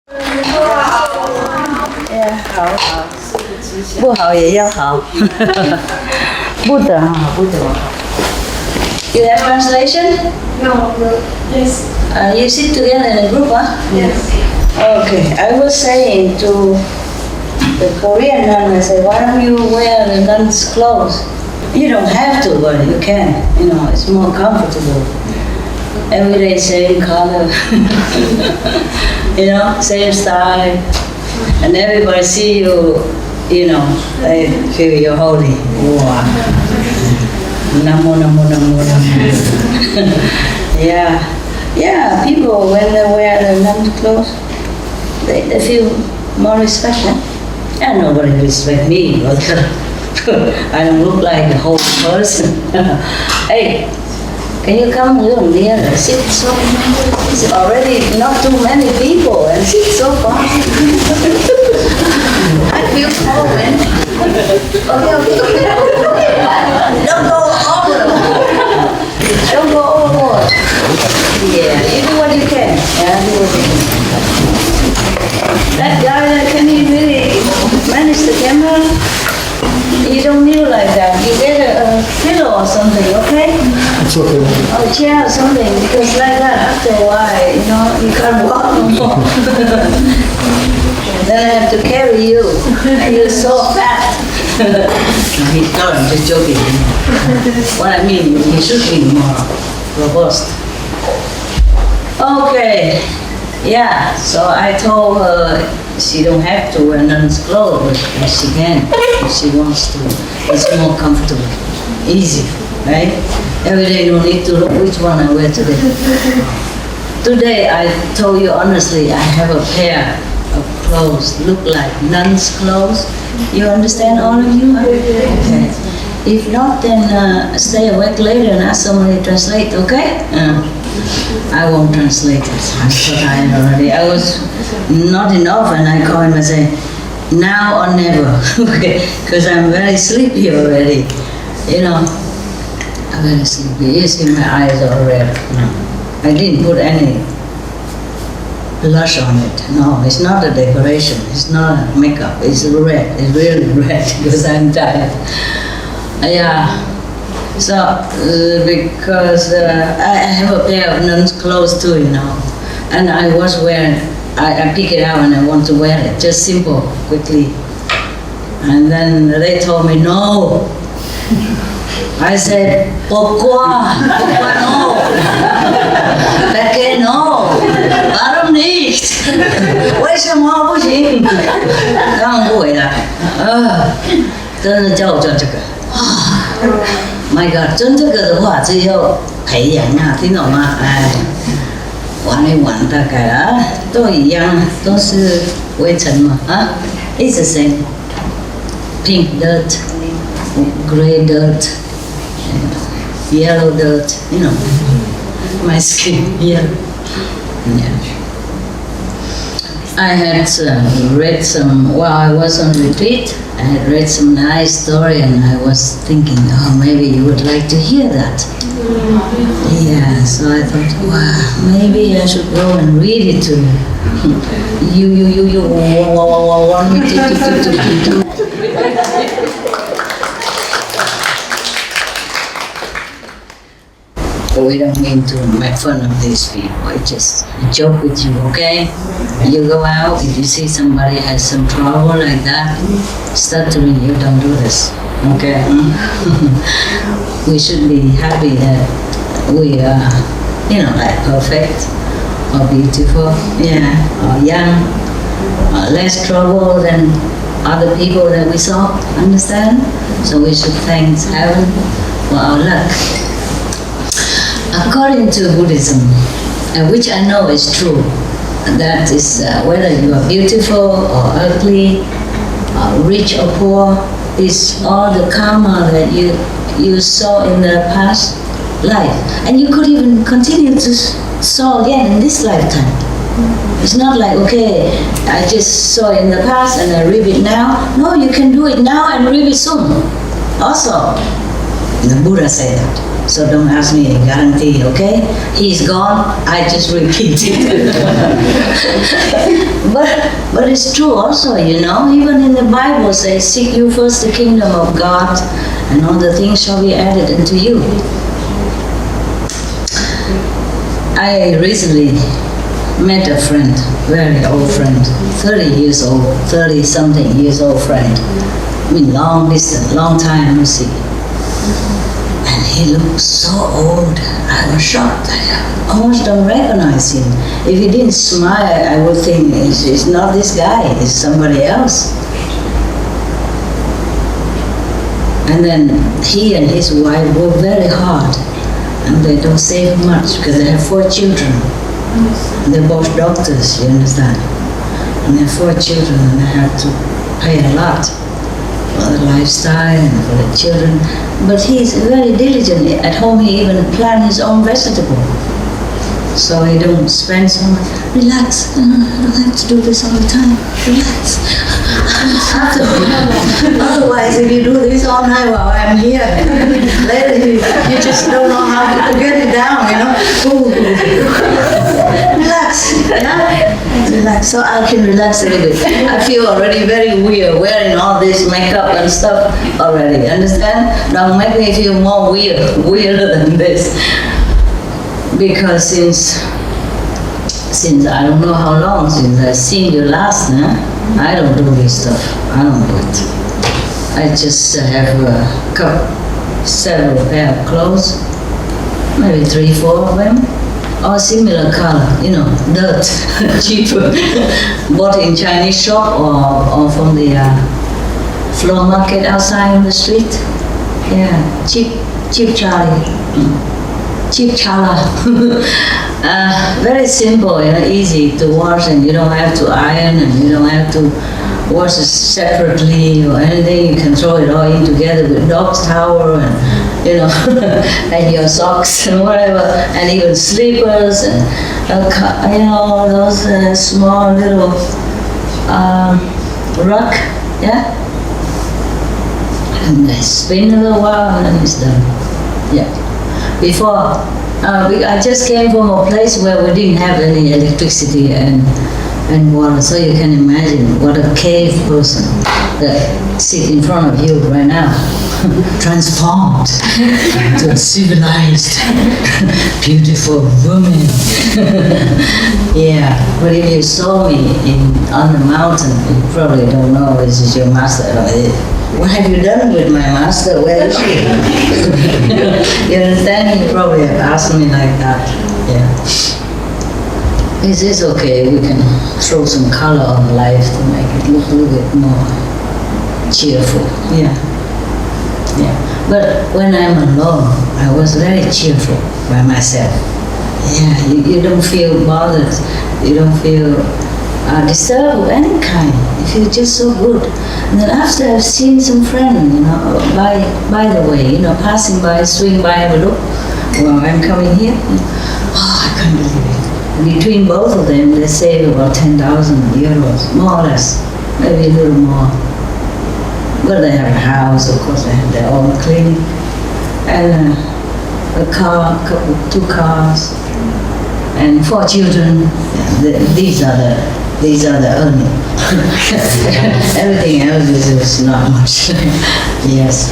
Yeah, 好，不好也要好，不得好，不得好。You have translation? No, yes. You sit together in a group, huh? Yes. Okay, I was saying to the Korean nun, I said, why don't you wear the nun's clothes? You don't have to, but you can. You know, it's more comfortable. Every day same color, you know, same style, and everybody see you, you know, they feel you're holy. Wow. Namo, namo, namo, namo. Yeah, people when they wear the nun's clothes, they feel more respect. And nobody respect me, but I don't look like a whole person. Hey. Can you come a little nearer? Sit so it's already not too many people and sit so far. I feel small, man. Okay. Don't go overboard. Don't go overboard. Yeah, you do what you can. Yeah, do what you can. That guy, can he really manage the camera? You don't kneel like that. You get a pillow or something, okay? It's okay. Or a chair or something, because like that, after a while, you know, you can't walk no more. Then I have to carry you, and you're so fat. He's not, I'm just joking. What I mean, he should be more robust. Okay, yeah, so I told her she don't have to wear nun's clothes, but she can if she wants to. It's more comfortable, easy, right? Every day no need to look which one I wear today. Today I told you honestly, I have a pair of clothes, look like nun's clothes. You understand, all of you? Okay. If not, then stay awake later and ask somebody to translate, okay? I won't translate it. I'm so tired already. I was not enough, and I call him and say, now or never, okay? Because I'm very sleepy already. You know, I'm very sleepy. You see my eyes are red. No. I didn't put any blush on it. No, it's not a decoration. It's not makeup. It's red. It's really red because I'm tired. Yeah. So, because I have a pair of nun's clothes too, you know, and I was wearing, I pick it out and I want to wear it, just simple, quickly. And then they told me no. I said, pourquoi? Pourquoi no? Perché no? Warum nicht? 为什么不行？他们不回来，真的叫我做这个。My God， 真这个的话，只有培养啊，听懂吗？哎，玩一玩大概啊，都一样，都是灰尘嘛啊 ，It's the same. Pink dirt, gray dirt, yellow dirt. You know, my skin yellow. Yeah. I had read some, while I was on retreat, I had read some nice story and I was thinking, oh, maybe you would like to hear that. Yeah, so I thought, wow, maybe I should go and read it to you. You want me to. We don't mean to make fun of these people. I just joke with you, okay? You go out, if you see somebody has some trouble like that, stuttering, you don't do this, okay? We should be happy that we are, you know, like perfect or beautiful, yeah, or young, or less trouble than other people that we saw, understand? So we should thank heaven for our luck. According to Buddhism, which I know is true, that is whether you are beautiful or ugly, rich or poor, is all the karma that you saw in the past life. And you could even continue to saw again in this lifetime. It's not like, okay, I just saw it in the past and I read it now. No, you can do it now and read it soon. Also, the Buddha said that. So don't ask me a guarantee, okay? He's gone, I just repeat it. but it's true also, you know, even in the Bible says, seek you first the kingdom of God, and all the things shall be added unto you. I recently met a friend, very old friend, 30 years old, 30-something years old friend. I mean, long distance, long time no see. And he looked so old. I was shocked. I almost don't recognize him. If he didn't smile, I would think it's not this guy, it's somebody else. And then he and his wife work very hard, and they don't save much because they have 4 children. And they're both doctors, you understand? And they have 4 children, and they have to pay a lot for the lifestyle and for the children. But he's very diligent. At home he even plants his own vegetable. So he don't spend so much. Relax, I don't have to do this all the time. Relax. Otherwise, if you do this all night while I'm here, later you just don't know how to get it down, you know. Ooh. Relax, yeah? Relax, so I can relax a little bit. I feel already very weird wearing all this makeup and stuff already, understand? Don't make me feel more weirder than this. Because since I don't know how long since I've seen you last, I don't do this stuff. I don't do it. I just have several pair of clothes, maybe 3, 4 of them, all similar color, you know, dirt, cheaper, bought in Chinese shop or from the floor market outside on the street. Yeah, cheap Charlie. Cheap chala. Very simple, you know, easy to wash, and you don't have to iron, and you don't have to wash it separately or anything. You can throw it all in together with dog's towel and, you know, and your socks and whatever, and even slippers and, you know, those small little rug, yeah? And I spin a little while and then it's done, yeah. Before, I just came from a place where we didn't have any electricity and water, so you can imagine what a cave person that sits in front of you right now, transformed to a civilized, beautiful woman. Yeah, but if you saw me on the mountain, you probably don't know this is your master. What have you done with my master? Where is she? You understand? You probably have asked me like that. Yeah. This is okay. We can throw some color on life to make it look a little bit more cheerful. Yeah. Yeah. But when I'm alone, I was very cheerful by myself. Yeah. You don't feel bothered. You don't feel disturbed of any kind. You feel just so good. And then after I've seen some friends, you know, by the way, you know, passing by, swing by, have a look while I'm coming here. Oh, I can't believe it. Between both of them, they save about 10,000 euros, more or less, maybe a little more. But they have a house, of course, they have their own clinic, and a car, 2 cars, and 4 children. Yeah, these are the earning. Everything else is not much. Yes,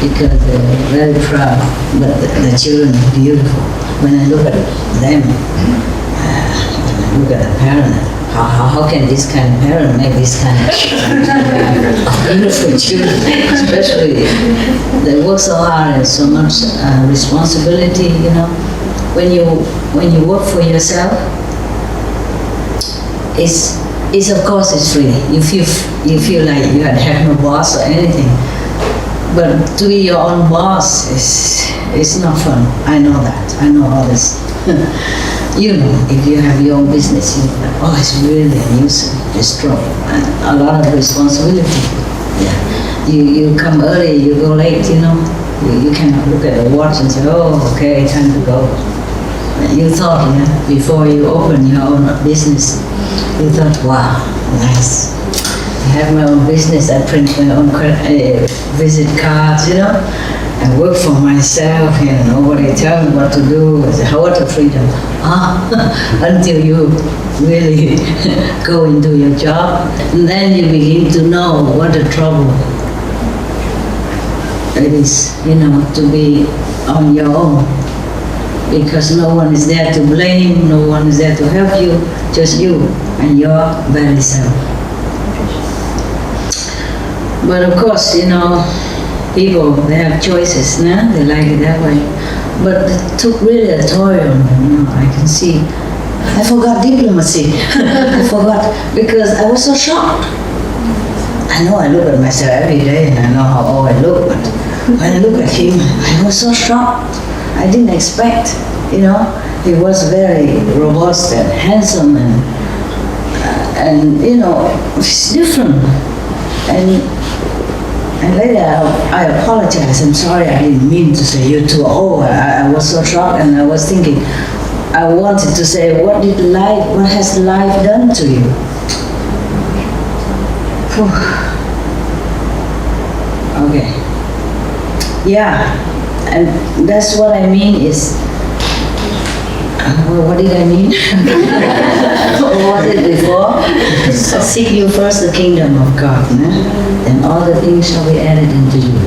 because they're very proud, but the children are beautiful. When I look at them, when I look at the parent, how can this kind of parent make this kind of beautiful children? Especially, they work so hard and so much responsibility, you know. When you work for yourself, it's of course it's free. You feel like you have no boss or anything. But to be your own boss is not fun. I know that. I know all this. You know, if you have your own business, you know, oh, it's really a nuisance. It's strong and a lot of responsibility. Yeah. You come early, you go late. You know, you cannot look at the watch and say, oh, okay, time to go. You thought, yeah, before you open your own business, you thought, wow, nice. I have my own business, I print my own visit cards, you know. I work for myself, and nobody tell me what to do. I say, what a freedom. Until you really go into your job, and then you begin to know what a trouble it is, to be on your own. Because no one is there to blame, no one is there to help you, just you and your very self. But of course, people, they have choices, no? They like it that way. But it took really a toll on me, I can see. I forgot diplomacy. I forgot, because I was so shocked. I know I look at myself every day and I know how old I look, but when I look at him, I was so shocked. I didn't expect, he was very robust and handsome and it's different. And later I apologized. I'm sorry, I didn't mean to say you're too old. I was so shocked, and I was thinking, I wanted to say, what has life done to you? Okay. Yeah, and that's what I mean is, what did I mean? What did it before? Seek you first the kingdom of God, then all the things shall be added unto you.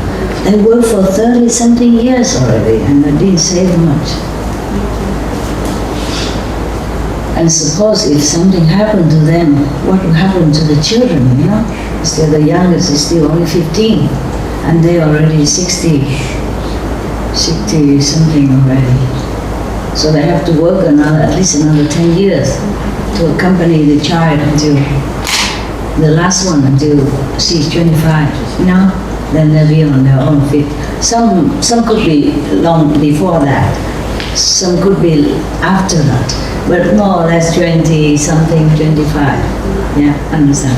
I worked for 30-something years already, and I didn't save much. And suppose if something happened to them, what would happen to the children, Still the youngest is still only 15, and they already 60 something already. So they have to work at least another 10 years to accompany the child until the last one, until she's 25. Then they'll be on their own feet. Some could be long before that. Some could be after that. But more or less 20 something, 25. Yeah, understand.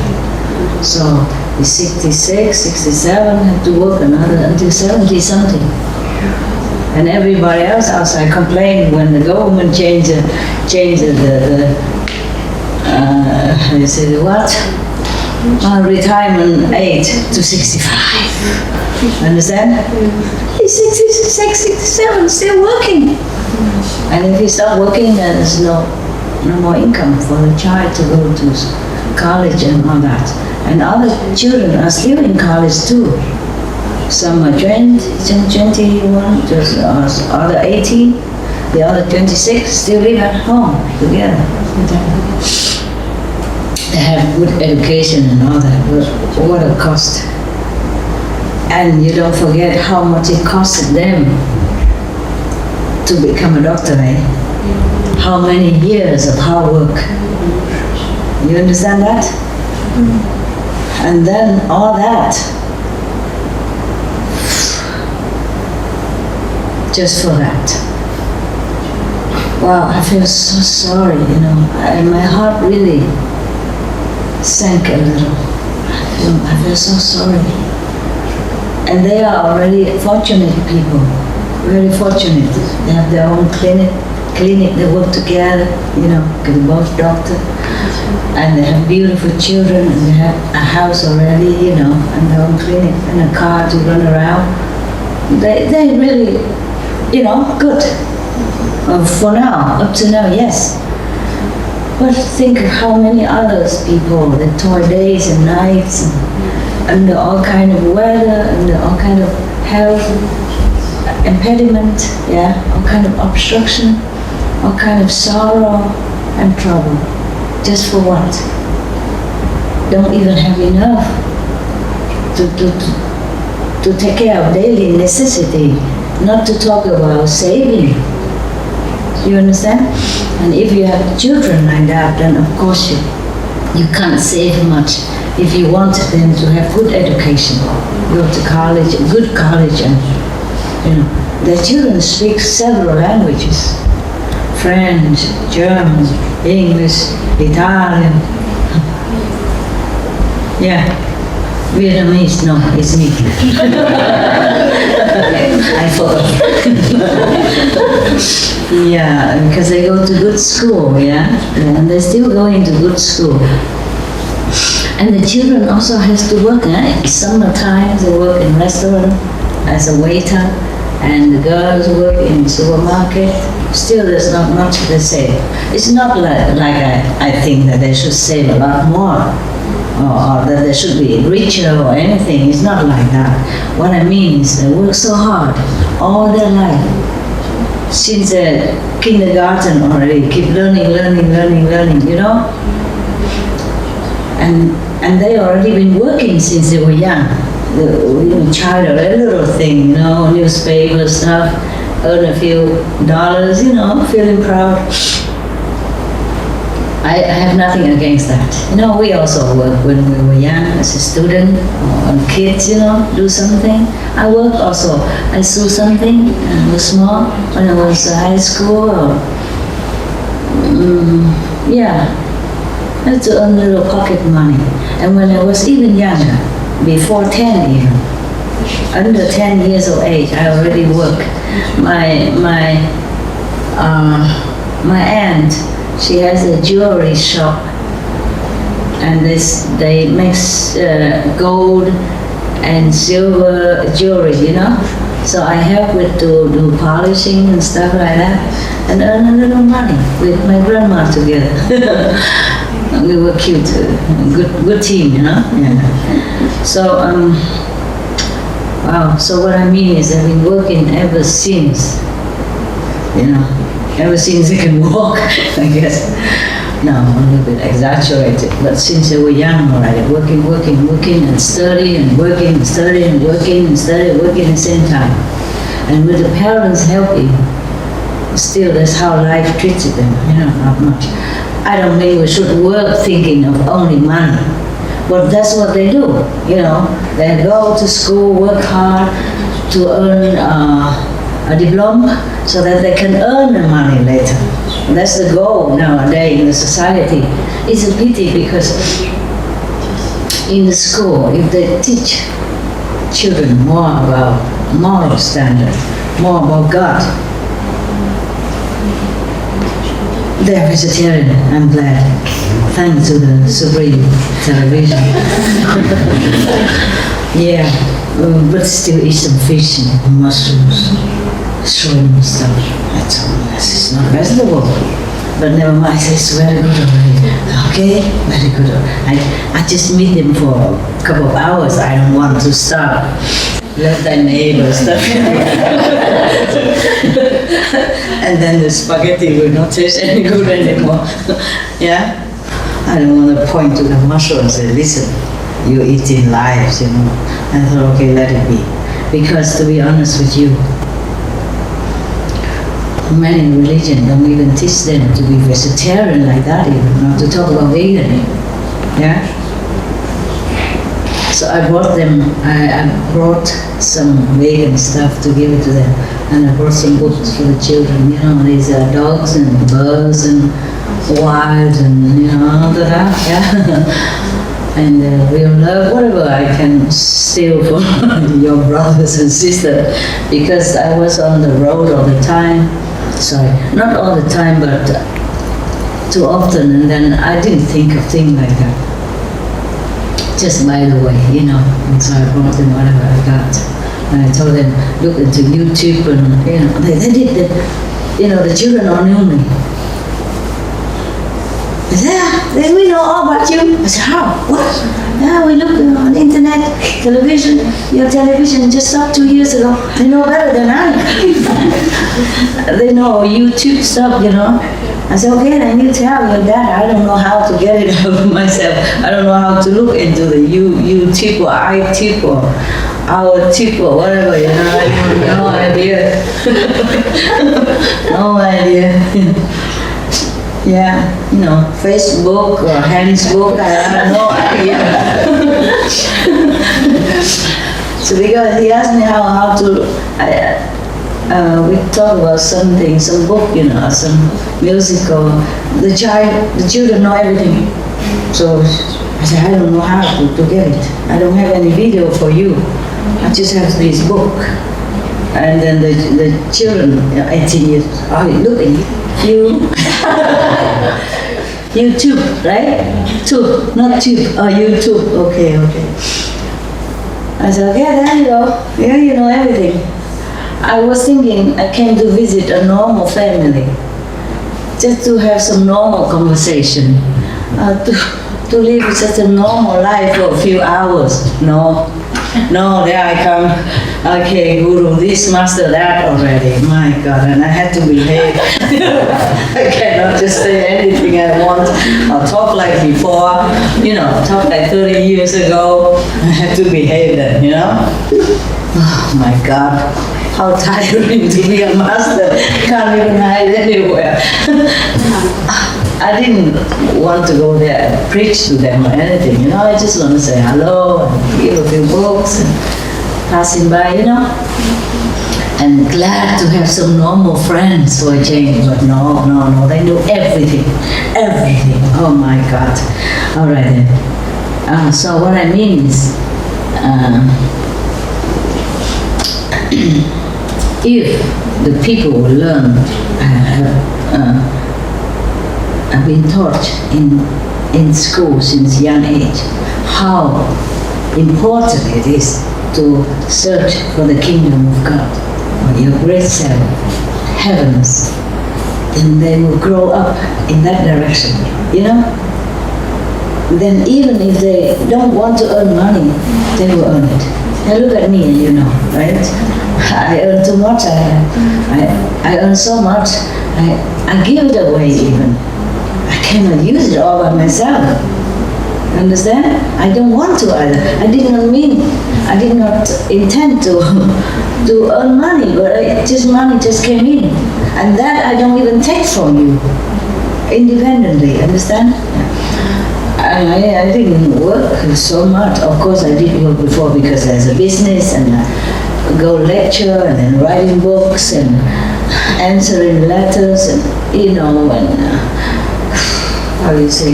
So the 66, 67 have to work until 70 something. And everybody else outside complained when the government changed the retirement age to 65. Understand? He's 66, 67, still working. And if he stop working, then there's no more income for the child to go to college and all that. And other children are still in college too. Some are 20, 21, the other 18, the other 26 still live at home together. They have good education and all that, but what a cost. And you don't forget how much it costed them to become a doctor, How many years of hard work. You understand that? And then all that, just for that. Wow, I feel so sorry, and my heart really sank a little. I feel so sorry. And they are already fortunate people, very fortunate. They have their own clinic, they work together, because they're both doctors. And they have beautiful children, and they have a house already, and their own clinic, and a car to run around. They really, good. For now, up to now, yes. But think of how many others people that toil days and nights, and under all kind of weather, under all kind of health impediment, all kind of obstruction, all kind of sorrow and trouble. Just for what? Don't even have enough to take care of daily necessity, not to talk about saving. You understand? And if you have children like that, then of course you can't save much. If you want them to have good education, go to college, good college, and their children speak several languages. French, German, English, Italian. Vietnamese, no, it's me. I forgot. Because they go to good school, and they're still going to good school. And the children also has to work, Summertime they work in restaurant, as a waiter, and the girls work in supermarket. Still, there's not much to say. It's not like I think that they should save a lot more, or that they should be richer or anything. It's not like that. What I mean is they work so hard all their life. Since kindergarten already, keep learning, you know? And they already been working since they were young. Child or a little thing, you know, newspaper stuff, earn a few dollars, you know, feeling proud. I have nothing against that. You know, we also work when we were young as a student, or kids, you know, do something. I worked also. I sew something when I was small, when I was high school. Or, yeah, I had to earn a little pocket money. And when I was even younger, before 10 even, under 10 years of age, I already worked. My aunt, she has a jewelry shop, and they make gold and silver jewelry, you know. So I help with to do polishing and stuff like that, and earn a little money with my grandma together. We were cute, good team, you know. Yeah. So wow. So what I mean is I've been working ever since, you know. Ever since I can walk, I guess. No, a little bit exaggerated, but since they were young already, working and study and working and study and working and study, working at the same time. And with the parents helping, still that's how life treated them, you know, not much. I don't think we should work thinking of only money, but that's what they do, you know. They go to school, work hard to earn a diploma, so that they can earn the money later. That's the goal nowadays in the society. It's a pity because in the school, if they teach children more about moral standard, more about God, they're vegetarian, I'm glad. Thanks to the Supreme Television. Yeah, but still eat some fish and mushrooms. Showing stuff. That's all. It's not vegetable. But never mind, it's very good already. Okay, very good. I just meet them for a couple of hours. I don't want to stop. Let thy neighbor stuff. And then the spaghetti will not taste any good anymore. Yeah? I don't want to point to the mushroom and say, listen, you're eating lives, you know. I thought, okay, let it be. Because to be honest with you, many religions don't even teach them to be vegetarian like that, even not to talk about vegan. Yeah. So I brought some vegan stuff to give it to them, and I brought some books for the children. You know, these are dogs and birds and wild and you know all that. Yeah. And we'll love whatever I can steal from your brothers and sisters, because I was on the road all the time. Sorry, not all the time, but too often, and then I didn't think of things like that. Just by the way, you know, and so I brought them whatever I got. And I told them, look into YouTube, and you know, they did that. You know, the children all knew me. They said, yeah, we know all about you. I said, how? What? Yeah, we looked on the internet, television. Your television just stopped 2 years ago. They know better than I. They know YouTube stuff, you know. I said, okay, then you tell your dad. I don't know how to get it out of myself. I don't know how to look into the YouTube or iTip or our tip or whatever, you know. I have no idea. No idea. Yeah, you know, Facebook or Handsbook, I have no idea. So because he asked me how to, we talk about something, some book, you know, some music, or the children know everything. So I said, I don't know how to get it. I don't have any video for you. I just have this book. And then the children, 18 years, oh, look at you. YouTube, right? Tube, not tube. Oh, YouTube. Okay. I said, okay, there you go. Yeah, you know everything. I was thinking I came to visit a normal family, just to have some normal conversation, to live such a normal life for a few hours. No, there I come. Okay, Guru, this, master, that already. My God, and I had to behave. I cannot just say anything I want or talk like before, talk like 30 years ago. I had to behave then, Oh my God, how tiring to be a master. Can't even hide anywhere. I didn't want to go there and preach to them or anything, I just want to say hello and give a few books and passing by, and glad to have some normal friends for a change. But no, they knew everything. Oh my God. All right then. So what I mean is, if the people will learn, have been taught in school since young age how important it is to search for the kingdom of God, or your great self, heavens, then they will grow up in that direction, Then even if they don't want to earn money, they will earn it. Now look at me, right? I earn too much, I earn so much, I give it away even. I cannot use it all by myself. Understand? I don't want to either. I did not intend to earn money, but money just came in. And that I don't even take from you independently, understand? I didn't work so much. Of course I did work before because there's a business and I go lecture and then writing books and answering letters and,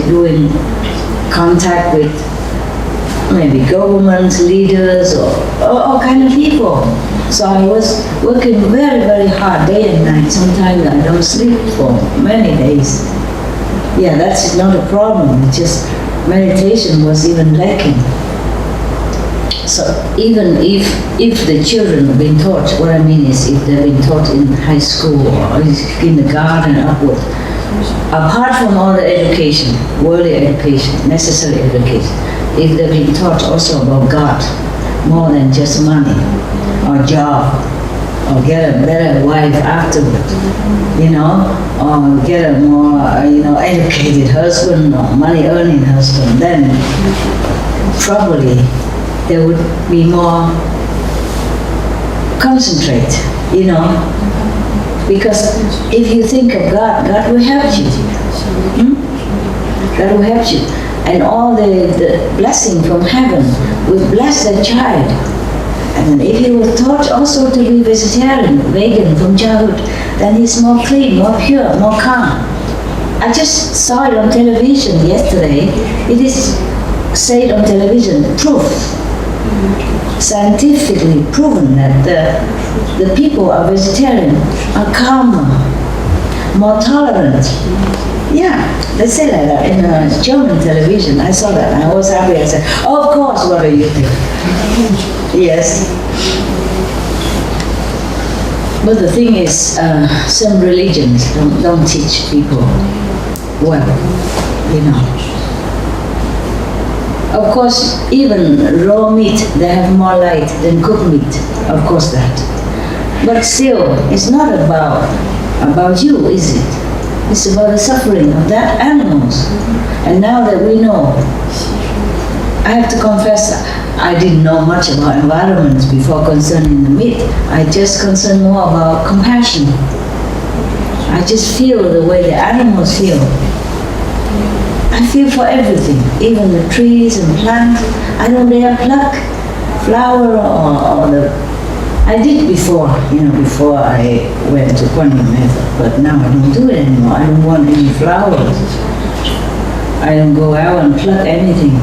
doing contact with maybe government leaders or all kind of people. So I was working very, very hard day and night. Sometimes I don't sleep for many days. Yeah, that's not a problem. It's just meditation was even lacking. So even if the children have been taught, what I mean is if they've been taught in high school or in kindergarten upward, apart from all the education, worldly education, necessary education, if they've been taught also about God, more than just money or job, or get a better wife afterward, or get a more, educated husband or money-earning husband, then probably there would be more concentrate, because if you think of God, God will help you. God will help you. And all the blessing from heaven will bless that child. And if he was taught also to be vegetarian, vegan from childhood, then he's more clean, more pure, more calm. I just saw it on television yesterday. It is said on television, proof, scientifically proven that the people who are vegetarian are calmer, more tolerant. Yeah, they say like that in German television. I saw that and I was happy. I said, oh, of course, what do you think? Yes. But the thing is, some religions don't teach people well, Of course, even raw meat, they have more light than cooked meat. Of course that. But still, it's not about you, is it? It's about the suffering of that animals. And now that we know, I have to confess, I didn't know much about environment before concerning the meat. I just concerned more about compassion. I just feel the way the animals feel. I feel for everything, even the trees and plants. I don't dare pluck flower or the... I did before, before I went to Quantum method, but now I don't do it anymore. I don't want any flowers. I don't go out and pluck anything.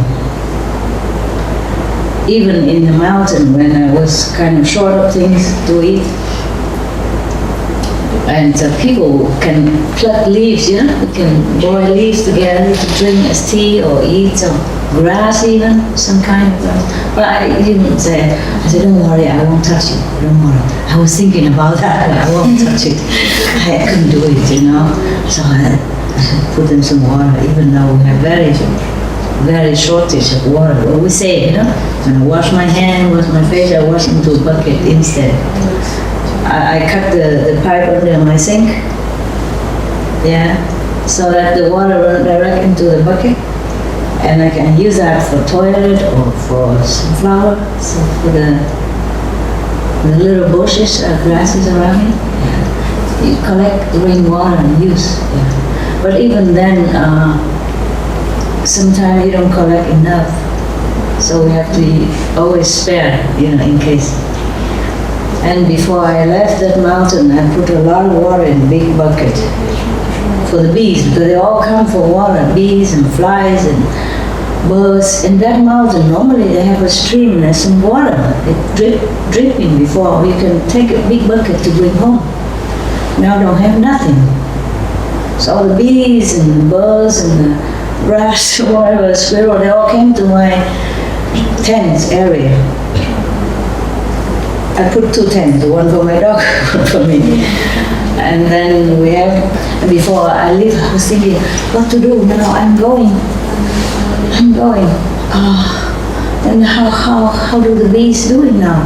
Even in the mountain when I was kind of short of things to eat, and people can pluck leaves, you can boil leaves together to drink as tea or eat. grass even, some kind of grass. But I didn't say, I said, don't worry, I won't touch it, don't worry. I was thinking about that, but I won't touch it. I couldn't do it, you know. So I put in some water, even though we have very shortage of water. Well, we say, you know, when I wash my hand, wash my face, I wash into a bucket instead. I cut the pipe under my sink, yeah, so that the water runs direct into the bucket, and I can use that for toilet or for some flower, so for the little bushes, grasses around me. Yeah. You collect rainwater and use. Yeah. But even then, sometimes you don't collect enough, so we have to always spare, you know, in case. And before I left that mountain, I put a lot of water in a big bucket for the bees, because they all come for water, bees and flies and birds. In that mountain, normally they have a stream, there's some water, it's dripping before you can take a big bucket to bring home. Now don't have nothing. So all the bees and the birds and the rats, whatever, squirrel, they all came to my tent area. I put 2 tents, one for my dog, one for me. And then we have, before I leave, I was thinking, what to do now? I'm going. And how do the bees do it now?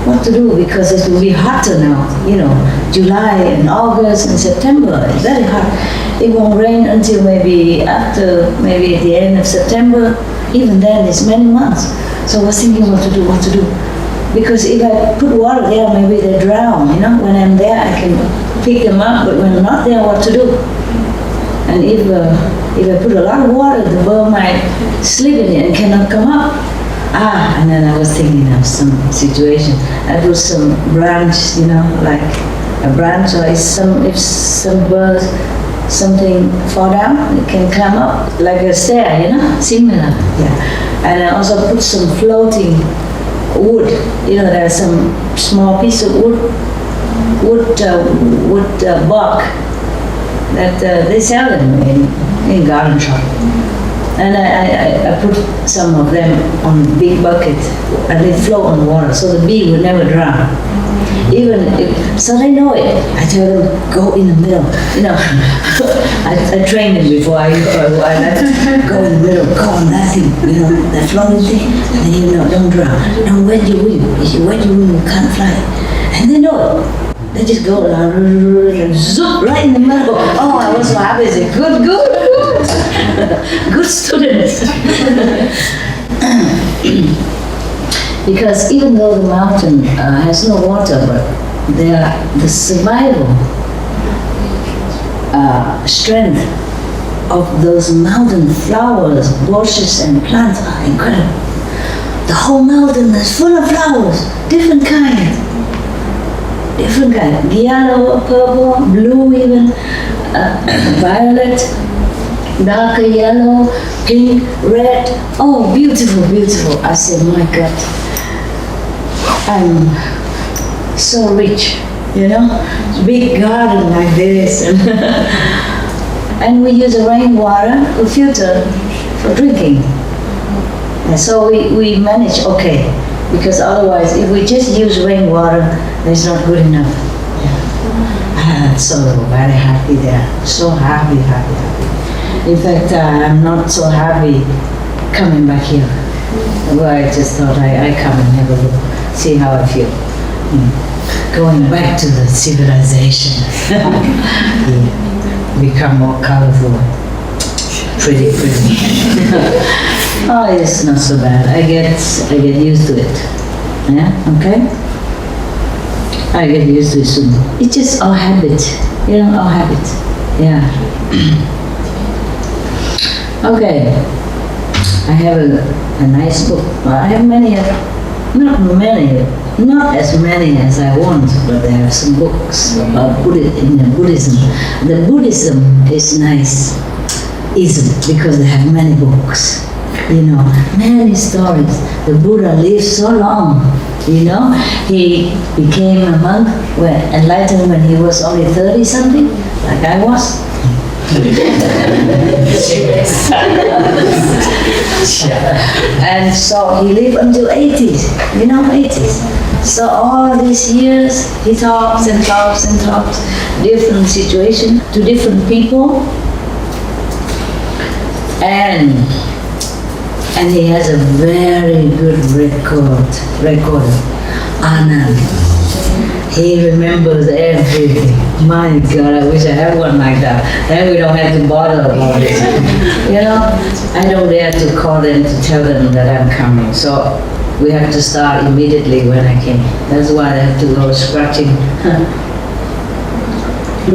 What to do? Because it will be hotter now, you know, July and August and September, it's very hot. It won't rain until maybe at the end of September. Even then, it's many months. So I was thinking what to do. Because if I put water there, maybe they drown, you know. When I'm there, I can pick them up, but when I'm not there, what to do? And if I put a lot of water, the bird might sleep in it and cannot come up. And then I was thinking of some situation. I put some branch, you know, like a branch, or if some birds, something fall down, it can climb up like a stair, you know, similar. Yeah. And I also put some floating wood, you know, there's some small piece of wood bark that they sell them in garden shop. And I put some of them on a big bucket and they float on water, so the bee will never drown. So they know it. I tell them, go in the middle. You know, I trained them before I left. Go in the middle, go on that thing, you know, that floating thing, and then, you know, don't drown. Don't wet your wing. If you wet your wing, you can't fly. And they know it. They just go and zoop right in the middle. Oh, I was so happy. I said, good. Good students. Because even though the mountain has no water, but the survival strength of those mountain flowers, bushes and plants are incredible. The whole mountain is full of flowers, different kinds. Yellow, purple, blue even, violet, darker yellow, pink, red. Oh, beautiful. I said, my God, I'm so rich, you know, big garden like this. And we use a rainwater, a filter for drinking. And so we manage okay, because otherwise if we just use rainwater, it's not good enough. Yeah. So very happy there, so happy. In fact, I'm not so happy coming back here. Well, I just thought I come and have a look, see how I feel. Going back to the civilization. Yeah. Become more colorful. Pretty. Oh, it's not so bad. I get used to it. Yeah, okay? I get used to it soon. It's just our habit. You know, our habit. Yeah. Okay. I have a nice book. Well, I have many, not as many as I want, but there are some books about Buddhism. The Buddhism is nice, because they have many books, you know, many stories. The Buddha lived so long, you know. He became a monk, enlightened when he was only 30 something, like I was. And so he lived until 80s, 80s. So all these years he talks and talks and talks, different situations to different people. And he has a very good record. Anand. He remembers everything. My God, I wish I had one like that. Then we don't have to bother about it. I don't dare to call them to tell them that I'm coming. So we have to start immediately when I came. That's why I have to go scratching,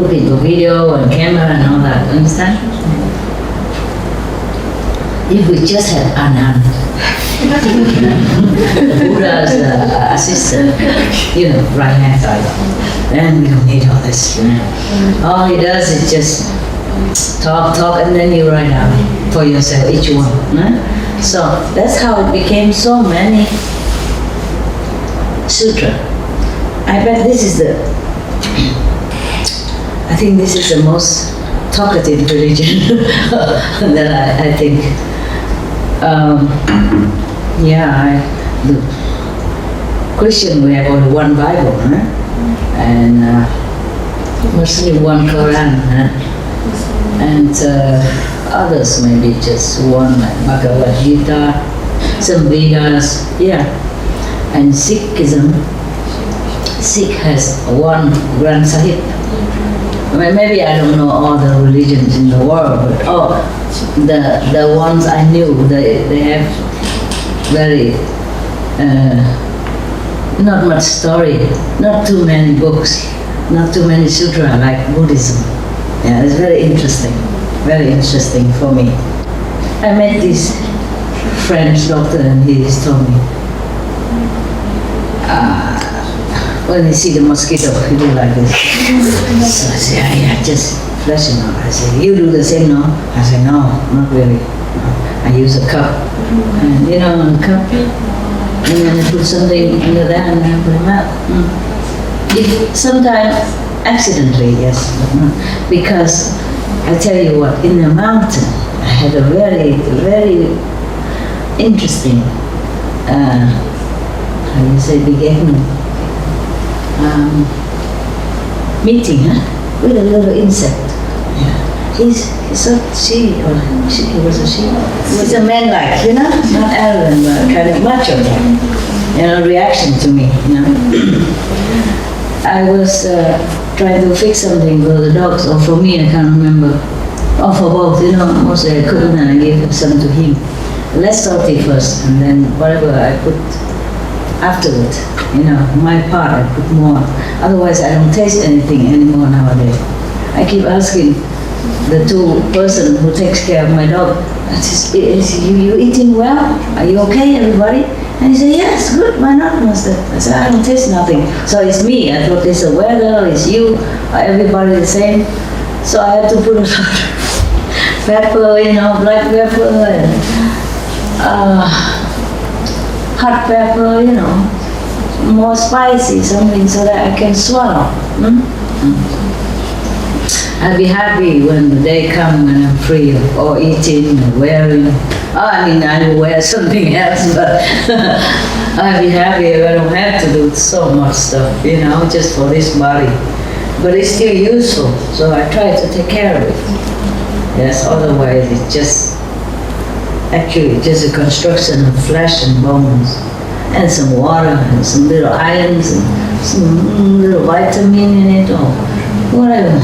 looking for video and camera and all that. Understand? If we just had Anand, Buddha's assistant, right hand side, then we don't need all this. All he does is just talk, and then you write out for yourself, each one. So that's how it became so many sutra. I bet this is I think this is the most talkative religion that I think. The Christian, we have only one Bible, and Muslim one Quran, and others maybe just one like Bhagavad Gita, some Vedas, and Sikhism. Sikh has one Granth Sahib. Maybe I don't know all the religions in the world, but the ones I knew, they have very not much story, not too many books, not too many sutra like Buddhism. Yeah, it's very interesting for me. I met this French doctor and he told me, when you see the mosquito, you do like this. So I say, yeah, just flush him out. I say, you do the same, no? I say, no, not really. I use a cup, and a cup, and then I put something under that and then I put him out. Sometimes accidentally, yes, but not. Because I tell you what, in the mountain, I had a very, very interesting, begegnung. Meeting with a little insect. He's a she was a she. He's a man like, not arrogant, but kind of macho like, reaction to me, I was trying to fix something for the dogs, or for me, I can't remember. Or for both, mostly I couldn't, and I gave some to him. Less salty first, and then whatever I put afterward, my part I put more. Otherwise I don't taste anything anymore nowadays. I keep asking the two person who takes care of my dog, is you eating well? Are you okay, everybody? And he said, yes, good, why not, master? I said, I don't taste nothing. So it's me. I thought it's the weather, it's you, everybody the same. So I had to put a lot of pepper, black pepper, and hot pepper, more spicy, something so that I can swallow. I'll be happy when the day comes when I'm free of all eating and wearing. I will wear something else, but I'll be happy if I don't have to do so much stuff, just for this body. But it's still useful, so I try to take care of it. Yes, otherwise it's just a construction of flesh and bones, and some water, and some little ions, and some little vitamin in it, or whatever,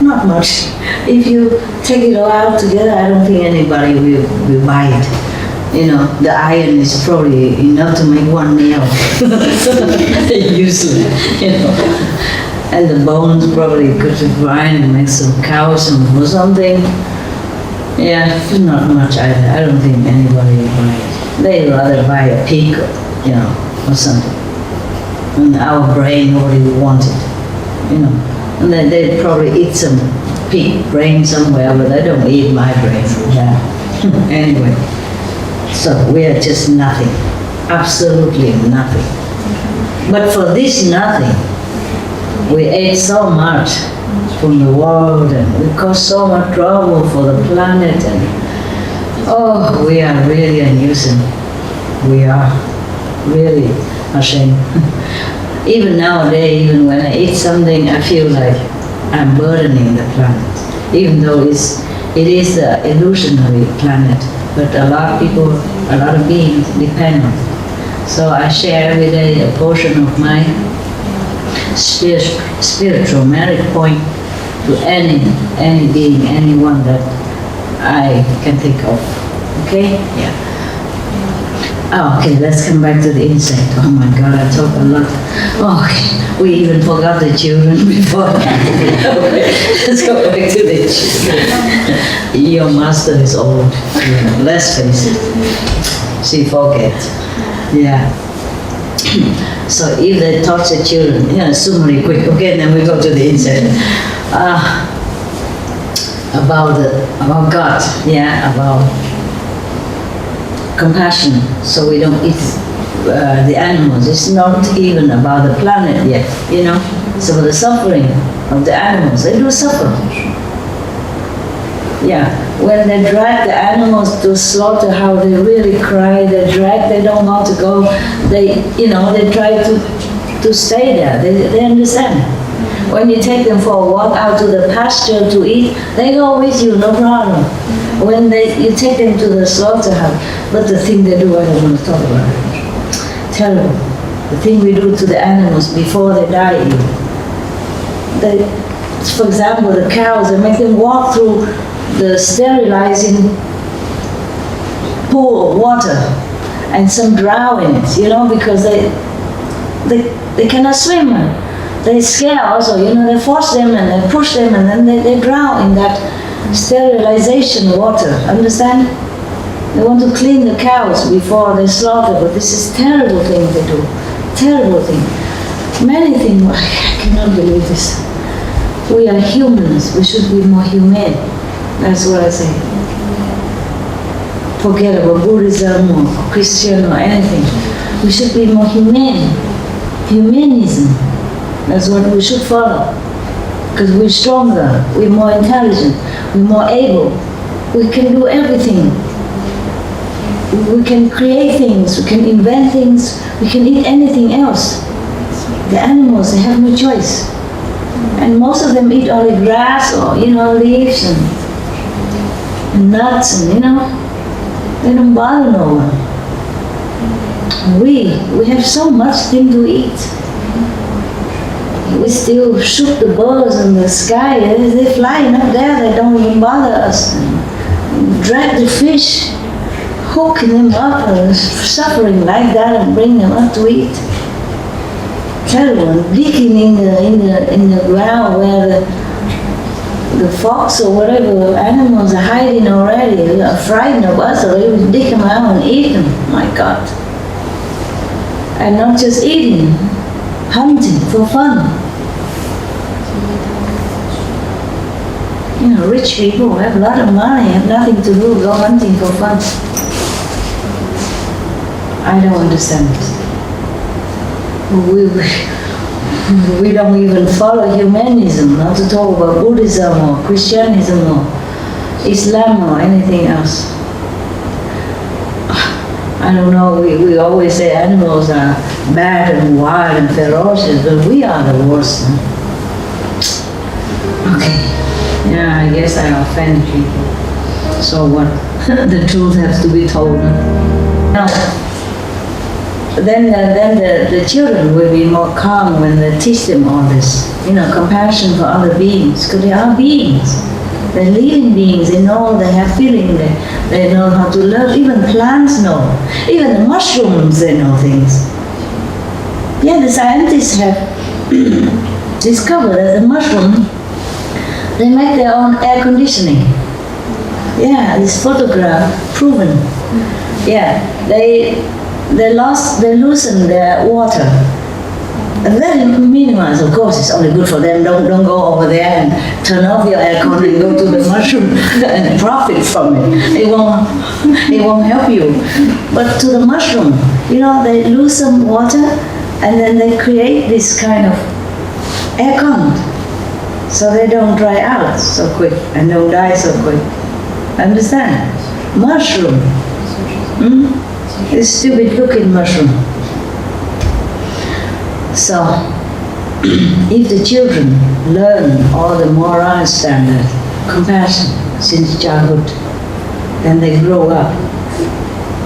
not much. If you take it all out together, I don't think anybody will buy it. The iron is probably enough to make one meal. Usually, And the bones probably could grind and make some calcium or something. Yeah, not much either. I don't think anybody will buy it. They'd rather buy a pig, or something. And our brain, nobody would want it, And then they'd probably eat some pig brain somewhere, but they don't eat my brain. Yeah. Anyway, so we are just nothing, absolutely nothing. But for this nothing, we ate so much from the world, and we cause so much trouble for the planet, and we are really a nuisance. We are really ashamed. Even nowadays, even when I eat something, I feel like I'm burdening the planet, even though it is an illusionary planet, but a lot of people, a lot of beings depend on it. So I share every day a portion of my spiritual merit point to any being, anyone that I can think of. Okay? Yeah. Oh, okay, let's come back to the insect. Oh my God, I talk a lot. Oh, okay, we even forgot the children before. Let's go back to the children. Your master is old. Yeah, let's face it. She forget. Yeah. So if they touch the children, summary quick, okay, then we go to the insect. About God, about compassion, so we don't eat the animals. It's not even about the planet yet, It's about the suffering of the animals. They do suffer. Yeah, when they drag the animals to slaughterhouse, they really cry. They don't want to go. They try to stay there. They understand. When you take them for a walk out to the pasture to eat, they go with you, no problem. When you take them to the slaughterhouse, but the thing they do, I don't want to talk about it. Terrible. The thing we do to the animals before they die. For example, the cows, they make them walk through the sterilizing pool of water, and some drown in it, because they cannot swim. They scare also, they force them and they push them, and then they drown in that sterilization water, understand? They want to clean the cows before they slaughter, but this is terrible thing they do. Terrible thing. Many things, I cannot believe this. We are humans, we should be more humane. That's what I say. Forget about Buddhism or Christian or anything. We should be more humane. Humanism. That's what we should follow. Because we're stronger, we're more intelligent, we're more able. We can do everything. We can create things, we can invent things, we can eat anything else. The animals, they have no choice. And most of them eat only grass or, leaves and nuts and, they don't bother no one. We have so much thing to eat. We still shoot the birds in the sky. They're flying up there, they don't even bother us. Drag the fish, hooking them up, suffering like that, and bring them up to eat. Terrible. Digging in the ground where the fox or whatever animals are hiding already. They are frightened of us, so we dig them out and eat them. My God. And not just eating, hunting for fun. Rich people have a lot of money, have nothing to do, go hunting for fun. I don't understand it. We don't even follow humanism, not to talk about Buddhism or Christianism or Islam or anything else. I don't know, we always say animals are bad and wild and ferocious, but we are the worst. Okay, yeah, I guess I offend people. So what? The truth has to be told. Now, then the children will be more calm when they teach them all this. Compassion for other beings, because they are beings. They're living beings, they know, they have feeling, they know how to love. Even plants know. Even the mushrooms, they know things. Yeah, the scientists have discovered that the mushroom, they make their own air conditioning. Yeah, this photograph proven. Yeah, they loosen their water. Very minimized, of course, it's only good for them. Don't go over there and turn off your aircon and go to the mushroom and profit from it. It won't help you. But to the mushroom, they loosen water and then they create this kind of aircon. so they don't dry out so quick and don't die so quick. Understand? Mushroom. It's stupid looking mushroom. So, if the children learn all the moral standard, compassion since childhood, then they grow up,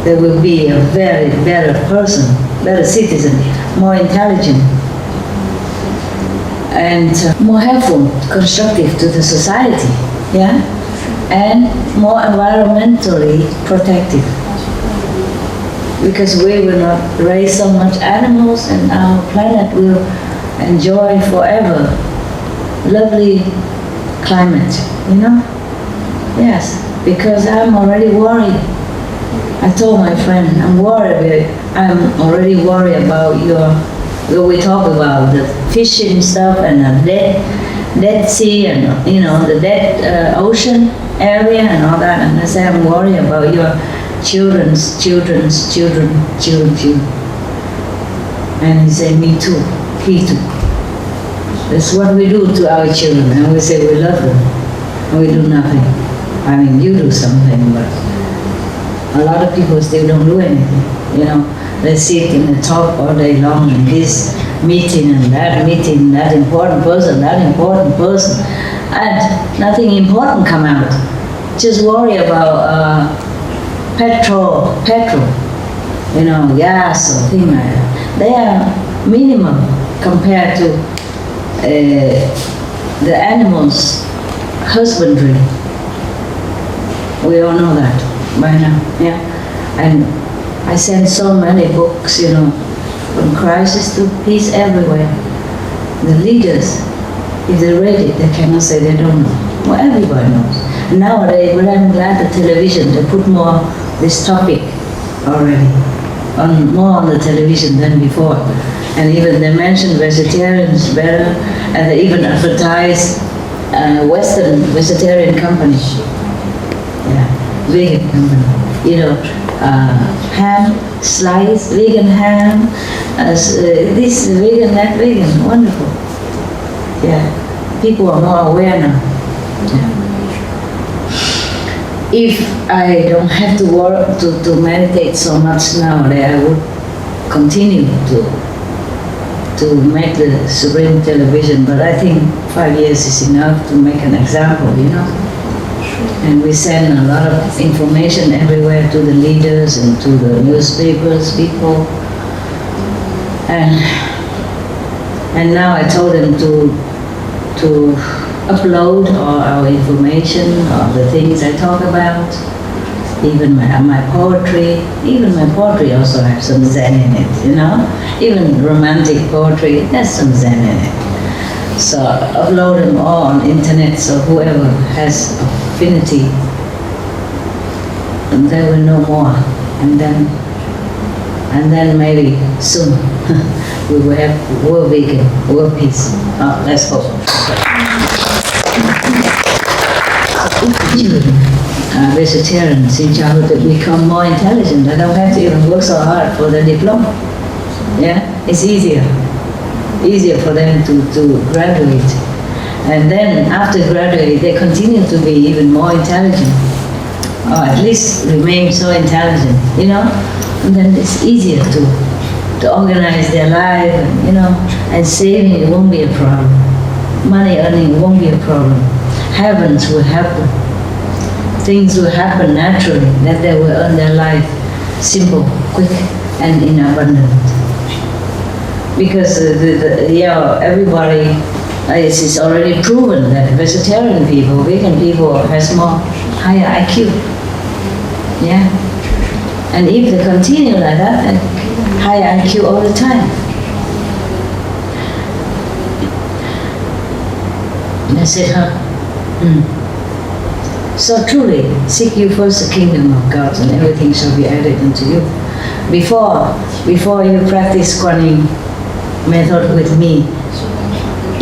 they will be a very better person, better citizen, more intelligent, and more helpful, constructive to the society, yeah, and more environmentally protective. Because we will not raise so much animals, and our planet will enjoy forever lovely climate, you know? Yes, because I'm already worried. I told my friend, I'm already worried about we talk about the fishing stuff and the dead sea and, you know, the dead ocean area and all that. And I said, I'm worried about your children's children. And he said, me too, he too. That's what we do to our children, and we say we love them, and we do nothing. I mean, you do something, but a lot of people still don't do anything, you know. They sit in the talk all day long, and this meeting and that meeting, that important person, and nothing important come out. Just worry about petrol, you know, gas or things like that. They are minimum compared to the animals' husbandry. We all know that by now, yeah. And I send so many books, you know, from crisis to peace everywhere. The leaders, if they read it, they cannot say they don't know. Well, everybody knows. Nowadays, but I'm glad the television, they put more this topic already, more on the television than before. And even they mention vegetarians better, and they even advertise Western vegetarian company, yeah, vegan company. You know, ham, slice, vegan ham, this vegan, that vegan, wonderful. Yeah, people are more aware now. Yeah. If I don't have to work to meditate so much nowadays, I would continue to make the Supreme Television, but I think 5 years is enough to make an example, you know. And we send a lot of information everywhere to the leaders and to the newspapers, people. And now I told them to upload all our information, all the things I talk about, even my poetry. Even my poetry also has some Zen in it, you know. Even romantic poetry has some Zen in it. So upload them all on internet, so whoever has affinity, and they will know more. And then maybe soon we will have world vegan, world peace. Oh, let's hope. Children are vegetarians in childhood, they become more intelligent. They don't have to even work so hard for the diploma. Yeah, it's easier for them to graduate. And then after graduate, they continue to be even more intelligent, or at least remain so intelligent, you know. And then it's easier to organize their life, and, you know, and saving won't be a problem. Money earning won't be a problem. Heavens will happen. Things will happen naturally, that they will earn their life simple, quick, and in abundance. Because everybody, it's already proven that vegetarian people, vegan people has more higher IQ. Yeah. And if they continue like that, then higher IQ all the time. That's it, huh? So truly, seek you first the kingdom of God, and everything shall be added unto you. Before you practice Kuan Yin method with me,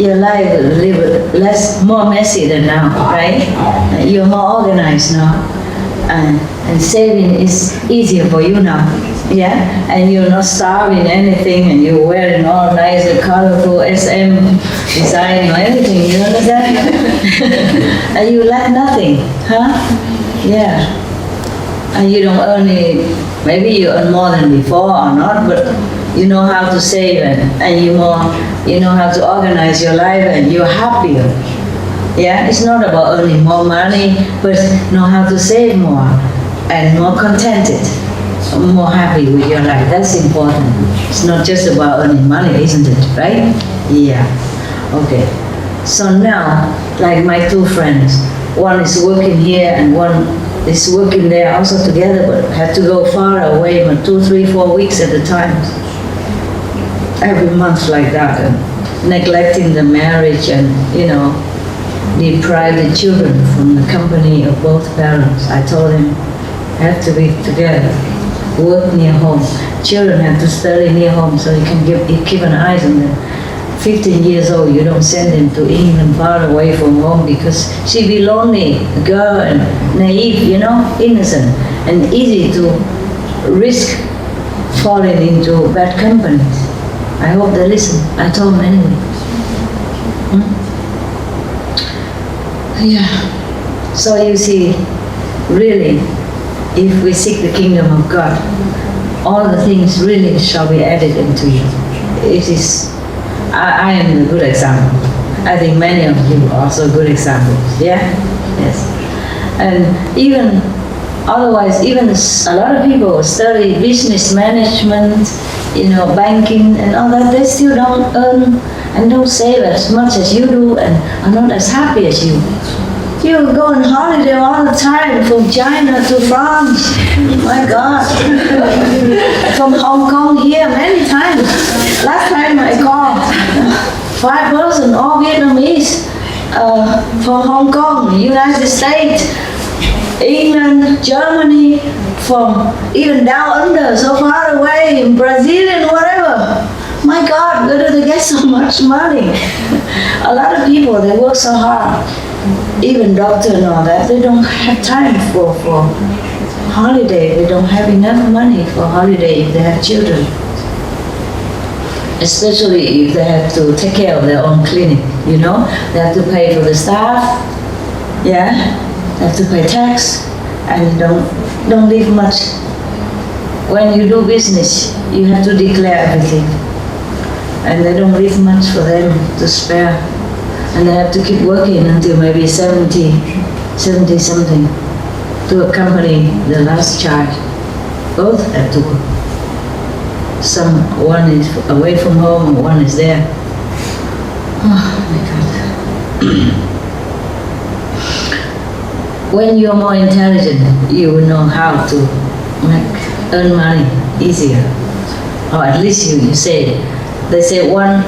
your life will live more messy than now, right? You're more organized now. and saving is easier for you now. Yeah, and you're not starving anything, and you're wearing all nice and colorful SM design or anything. You understand? And you lack nothing, huh? Yeah. And you don't earn it. Maybe you earn more than before or not, but you know how to save and you know how to organize your life, and you're happier. Yeah, it's not about earning more money, but know how to save more and more contented, more happy with your life. That's important. It's not just about earning money, isn't it? Right? Yeah. Okay. So now, like my two friends, one is working here and one is working there also together, but have to go far away, but 2, 3, 4 weeks at a time. Every month like that, and neglecting the marriage and, deprive the children from the company of both parents. I told him, have to be together, work near home. Children have to study near home so you can keep an eye on them. 15 years old, you don't send them to England far away from home because she'd be lonely, a girl, and naive, innocent, and easy to risk falling into bad companies. I hope they listen. I told them anyway. Yeah. So you see, really, if we seek the kingdom of God, all the things really shall be added into you. It is, I am a good example. I think many of you are also good examples. Yeah? Yes. And even otherwise, even a lot of people study business management, banking and all that, they still don't earn and don't save as much as you do and are not as happy as you. You go on holiday all the time, from China to France. My God. From Hong Kong here many times. Last time I called 5 persons, all Vietnamese, from Hong Kong, United States, England, Germany, from even down under, so far away, in Brazil and whatever. My God, where do they get so much money? A lot of people, they work so hard. Even doctor and all that, they don't have time for holiday. They don't have enough money for holiday if they have children. Especially if they have to take care of their own clinic, They have to pay for the staff, yeah? They have to pay tax, and don't leave much. When you do business, you have to declare everything. And they don't leave much for them to spare. And they have to keep working until maybe 70 something to accompany the last child. Both have to work. One is away from home and one is there. Oh my God. When you're more intelligent, you will know how to earn money easier. Or at least you say, they say 1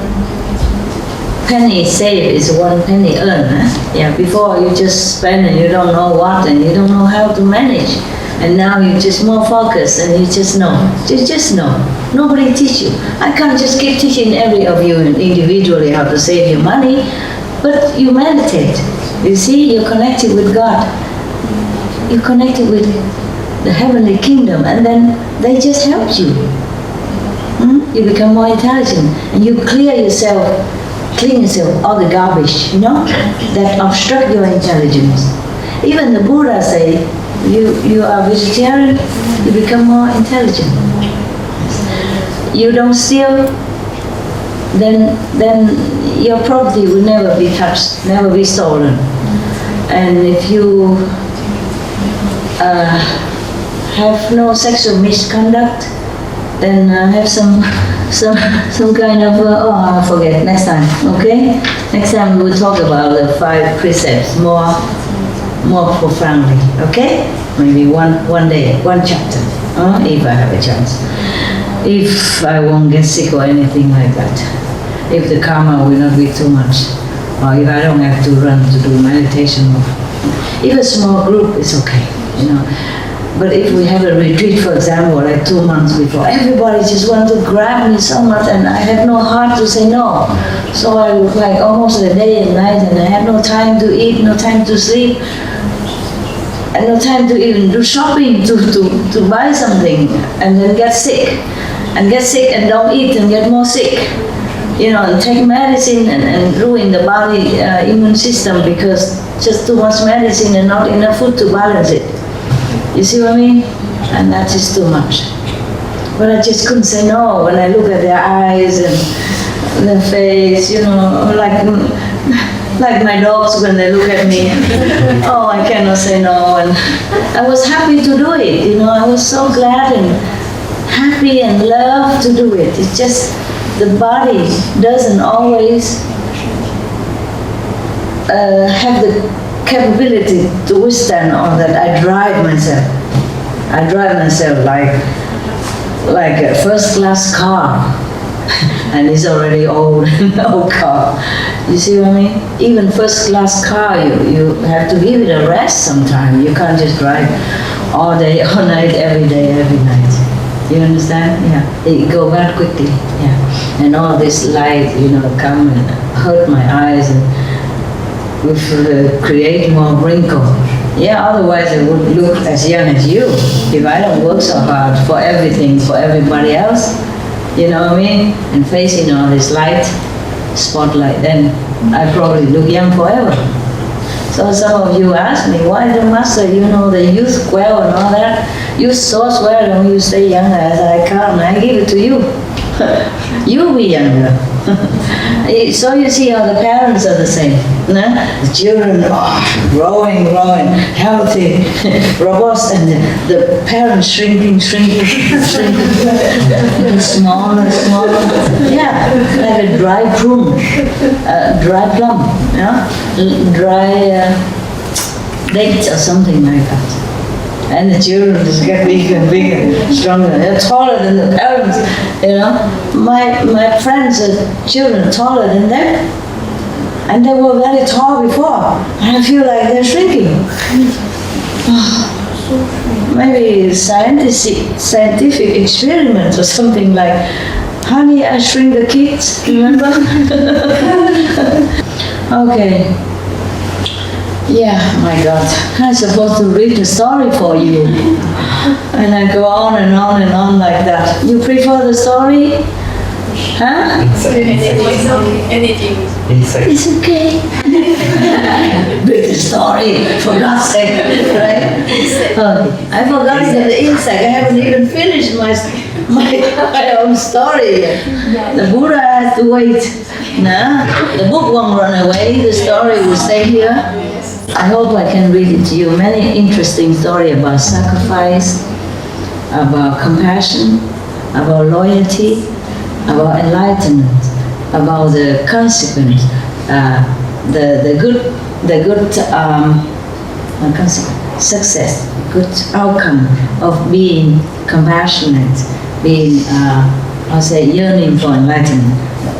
penny saved is 1 penny earned. Huh? Yeah, before you just spend and you don't know what and you don't know how to manage. And now you're just more focused and you just know. You just know. Nobody teach you. I can't just keep teaching every of you individually how to save your money, but you meditate. You see, you're connected with God. You're connected with the heavenly kingdom, and then they just help you. You become more intelligent and you clean yourself all the garbage, that obstruct your intelligence. Even the Buddha say, you are vegetarian, you become more intelligent. You don't steal, then your property will never be touched, never be stolen. And if you have no sexual misconduct, then have some kind of, I forget, next time, okay? Next time we will talk about the 5 precepts more profoundly, okay? Maybe one day, 1 chapter, if I have a chance. If I won't get sick or anything like that. If the karma will not be too much. Or if I don't have to run to do meditation. If a small group, it's okay, But if we have a retreat, for example, like 2 months before, everybody just wants to grab me so much and I have no heart to say no. So I work like almost a day and night and I have no time to eat, no time to sleep. and no time to even do shopping, to buy something, and then get sick and don't eat and get more sick. And take medicine and ruin the body immune system because just too much medicine and not enough food to balance it. You see what I mean? And that is too much. But I just couldn't say no when I look at their eyes and their face, like my dogs when they look at me. Oh, I cannot say no. And I was happy to do it, I was so glad and happy and love to do it. It's just the body doesn't always have the capability to withstand all that. I drive myself like a first-class car, and it's already old car. You see what I mean? Even first-class car, you have to give it a rest sometime. You can't just drive all day, all night, every day, every night. You understand? Yeah. It go bad quickly. Yeah. And all this light, come and hurt my eyes and create more wrinkles. Yeah, otherwise I would look as young as you if I don't work so hard for everything, for everybody else. You know what I mean? And facing all this light, spotlight, then I probably look young forever. So some of you ask me, why the master, the youth well and all that, you so well and you stay younger as I can, I give it to you. You'll be younger. So you see how the parents are the same. The children are growing, healthy, robust, and the parents shrinking, smaller. Yeah, like a dry plum, dry dates or something like that. And the children just get bigger and bigger, stronger. They're taller than the parents, My friends are children taller than them. And they were very tall before. And I feel like they're shrinking. Maybe scientific experiment or something like, honey, I shrink the kids, remember? Okay. Yeah, my God, I'm supposed to read the story for you. And I go on and on and on like that. You prefer the story? Huh? Anything. It's okay. Read the story, for God's sake, right? I forgot the insect. I haven't even finished my own story yet. The Buddha has to wait. The book won't run away. The story will stay here. I hope I can read it to you. Many interesting stories about sacrifice, about compassion, about loyalty, about enlightenment, about the consequence, the good success, good outcome of being compassionate, being yearning for enlightenment,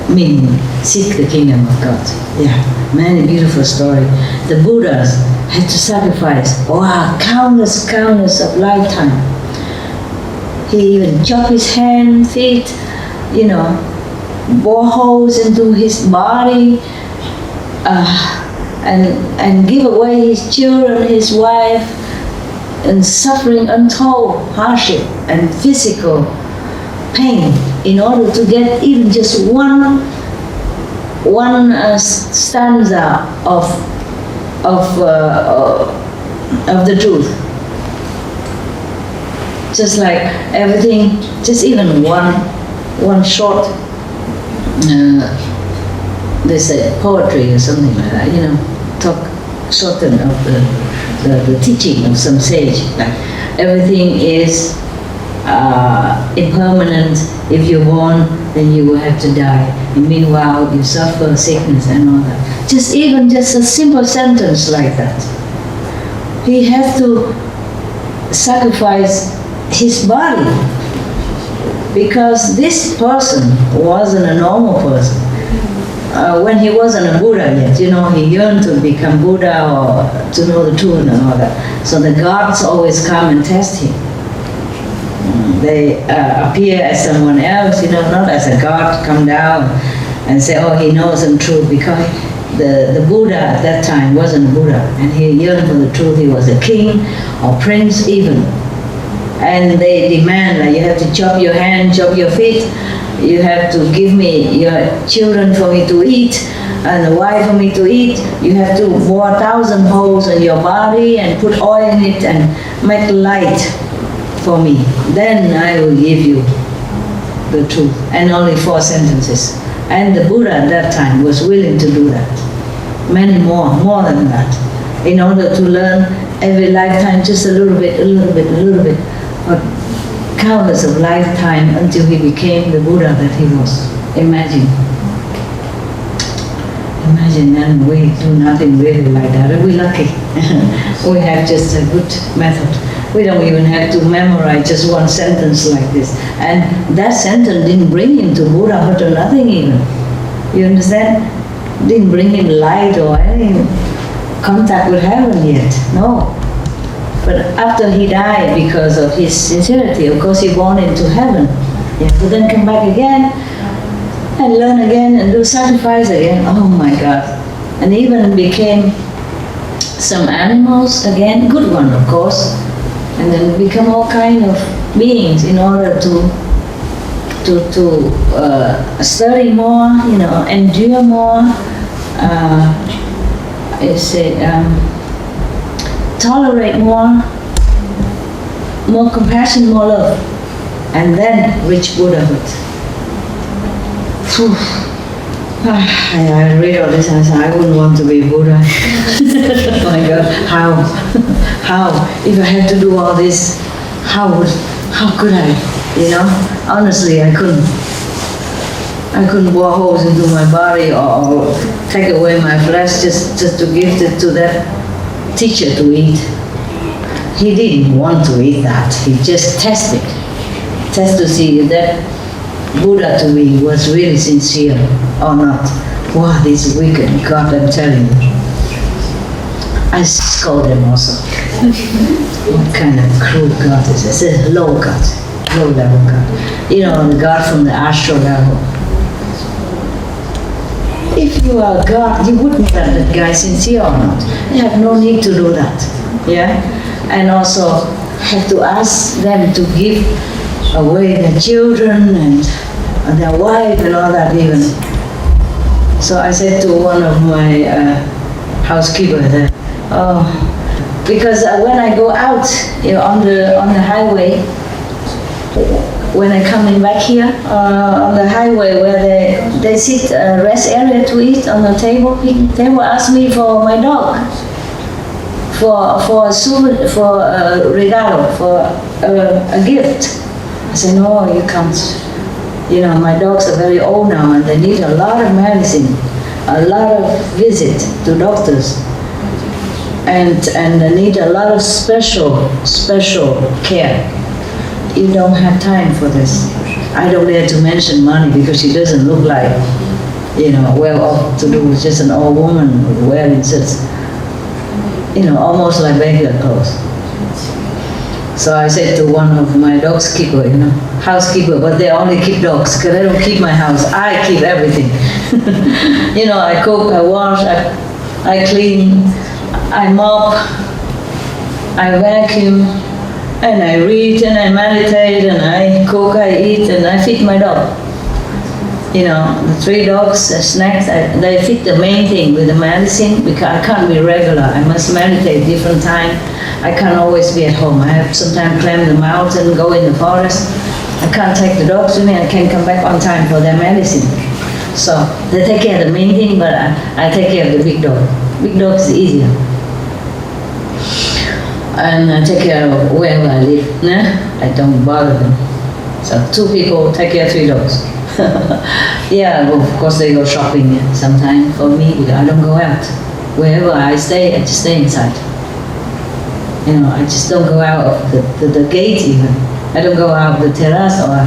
meaning seek the kingdom of God. Yeah, many beautiful stories. The Buddhas had to sacrifice, countless of lifetime. He even chopped his hand, feet, bore holes into his body, and give away his children, his wife, and suffering untold hardship and physical pain in order to get even just one stanza of the truth. Just like everything, just even one short, they say poetry or something like that, talk shorten of the teaching of some sage. Like everything is impermanent. If you're born, then you will have to die. And meanwhile, you suffer sickness and all that. Just a simple sentence like that. He has to sacrifice his body because this person wasn't a normal person. When he wasn't a Buddha yet, he yearned to become Buddha or to know the truth and all that. So the gods always come and test him. They appear as someone else, not as a god, come down and say, he knows some truth, because the Buddha at that time wasn't a Buddha, and he yearned for the truth. He was a king or prince even. And they demand that you have to chop your hand, chop your feet, you have to give me your children for me to eat, and a wife for me to eat. You have to bore 1,000 holes in your body and put oil in it and make light for me. Then I will give you the truth. And only 4 sentences. And the Buddha at that time was willing to do that. Many more than that. In order to learn every lifetime just a little bit, a little bit, a little bit. But countless of lifetime until he became the Buddha that he was. Imagine. Imagine, and we do nothing really like that. We're lucky. We have just a good method. We don't even have to memorize just one sentence like this. And that sentence didn't bring him to Buddhahood or nothing even. You understand? Didn't bring him light or any contact with heaven yet. No. But after he died, because of his sincerity, of course he born into heaven. He had to then come back again and learn again and do sacrifice again. Oh my God. And even became some animals again, good one of course. And then become all kind of beings in order to study more, you know, endure more, tolerate more compassion, more love, and then reach Buddhahood. Phew. I read all this and I said, I wouldn't want to be Buddha. Oh my God, how? If I had to do all this, how could I? You know, honestly, I couldn't bore holes into my body or take away my flesh just to give it to that teacher to eat. He didn't want to eat that. He just tested to see if that Buddha to me was really sincere or not. Wow, this wicked God, I'm telling you. I scold him also. What kind of cruel God is this? It's a low God, low level God. You know, the God from the astral level. If you are God, you wouldn't let that guy sincere or not. You have no need to do that. Yeah? And also have to ask them to give away their children and their wife and all that even. So I said to one of my housekeeper there, because when I go out, you know, on the highway, when I coming back here on the highway where they sit rest area to eat on the table, they will ask me for my dog, for a regalo, for a gift. I say, no, you can't. You know, my dogs are very old now and they need a lot of medicine, a lot of visit to doctors, and they need a lot of special care. You don't have time for this. I don't dare to mention money because she doesn't look like, you know, well off to do with just an old woman wearing such, you know, almost like regular clothes. So I said to one of my dog's keeper, you know, housekeeper, but they only keep dogs because I don't keep my house. I keep everything. You know, I cook, I wash, I clean, I mop, I vacuum, and I read, and I meditate, and I cook, I eat, and I feed my dog. You know, the 3 dogs, snacks, they feed the main thing with the medicine because I can't be regular. I must meditate different time. I can't always be at home. I have sometimes climb the mountain, go in the forest. I can't take the dogs with me. I can't come back on time for their medicine. So they take care of the main thing, but I take care of the big dog. Big dog is easier. And I take care of wherever I live. Nah? I don't bother them. So 2 people take care of 3 dogs. Yeah, well, of course they go shopping sometimes for me because I don't go out. Wherever I stay, I just stay inside. You know, I just don't go out of the gate even. I don't go out of the terrace, or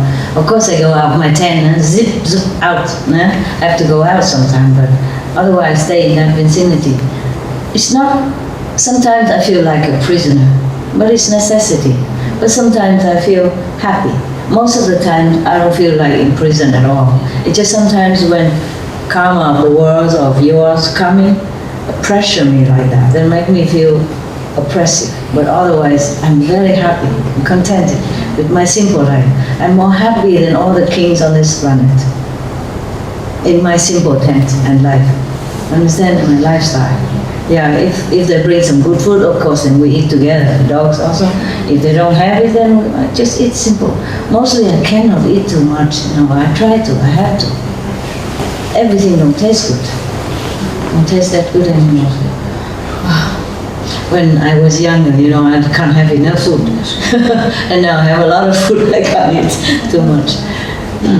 of course I go out of my tent and zip out. I have to go out sometime, but otherwise I stay in that vicinity. It's not, sometimes I feel like a prisoner, but it's necessity. But sometimes I feel happy. Most of the time I don't feel like in prison at all. It's just sometimes when karma of the world or of yours coming, pressure me like that. They make me feel oppressive. But otherwise, I'm very happy, contented with my simple life. I'm more happy than all the kings on this planet in my simple tent and life. Understand my lifestyle? Yeah, if they bring some good food, of course, then we eat together. The dogs also. If they don't have it, then I just eat simple. Mostly I cannot eat too much. I try to, I have to. Everything don't taste good. Don't taste that good anymore. When I was younger, I can't have enough food. And now I have a lot of food, I can't eat too much.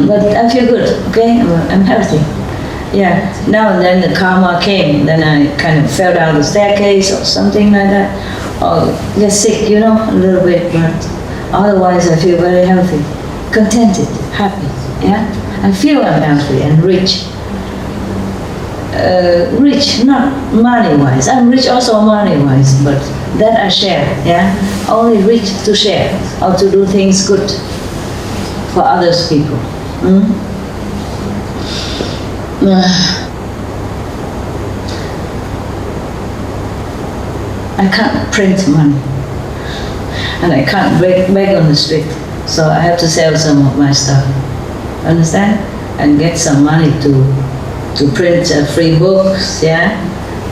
But I feel good, okay? I'm healthy. Yeah, now and then the karma came, then I kind of fell down the staircase or something like that. Or get sick, a little bit, but otherwise I feel very healthy, contented, happy, yeah? I feel I'm healthy and rich. Rich, not money-wise. I'm rich also money-wise, but that I share, yeah? Only rich to share or to do things good for others people. I can't print money and I can't beg on the street, so I have to sell some of my stuff, understand? And get some money to print free books, yeah?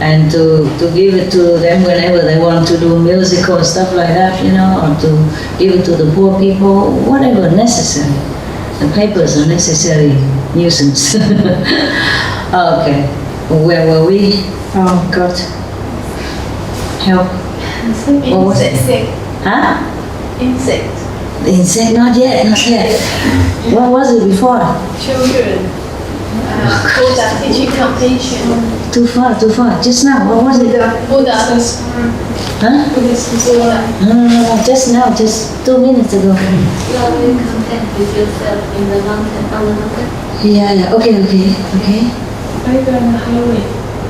And to give it to them whenever they want to do musical and stuff like that, or to give it to the poor people, whatever necessary. The papers are necessary nuisance. Okay, where were we? Oh God, help. Insect. Huh? Insect. Insect? Not yet. What was it before? Children. Buddha teaching compassion. Too far. Just now, what was it? Buddha. Huh? No, just now, just 2 minutes ago. You are very content with yourself in the mountain, on the mountain? Yeah, okay. I go on the highway.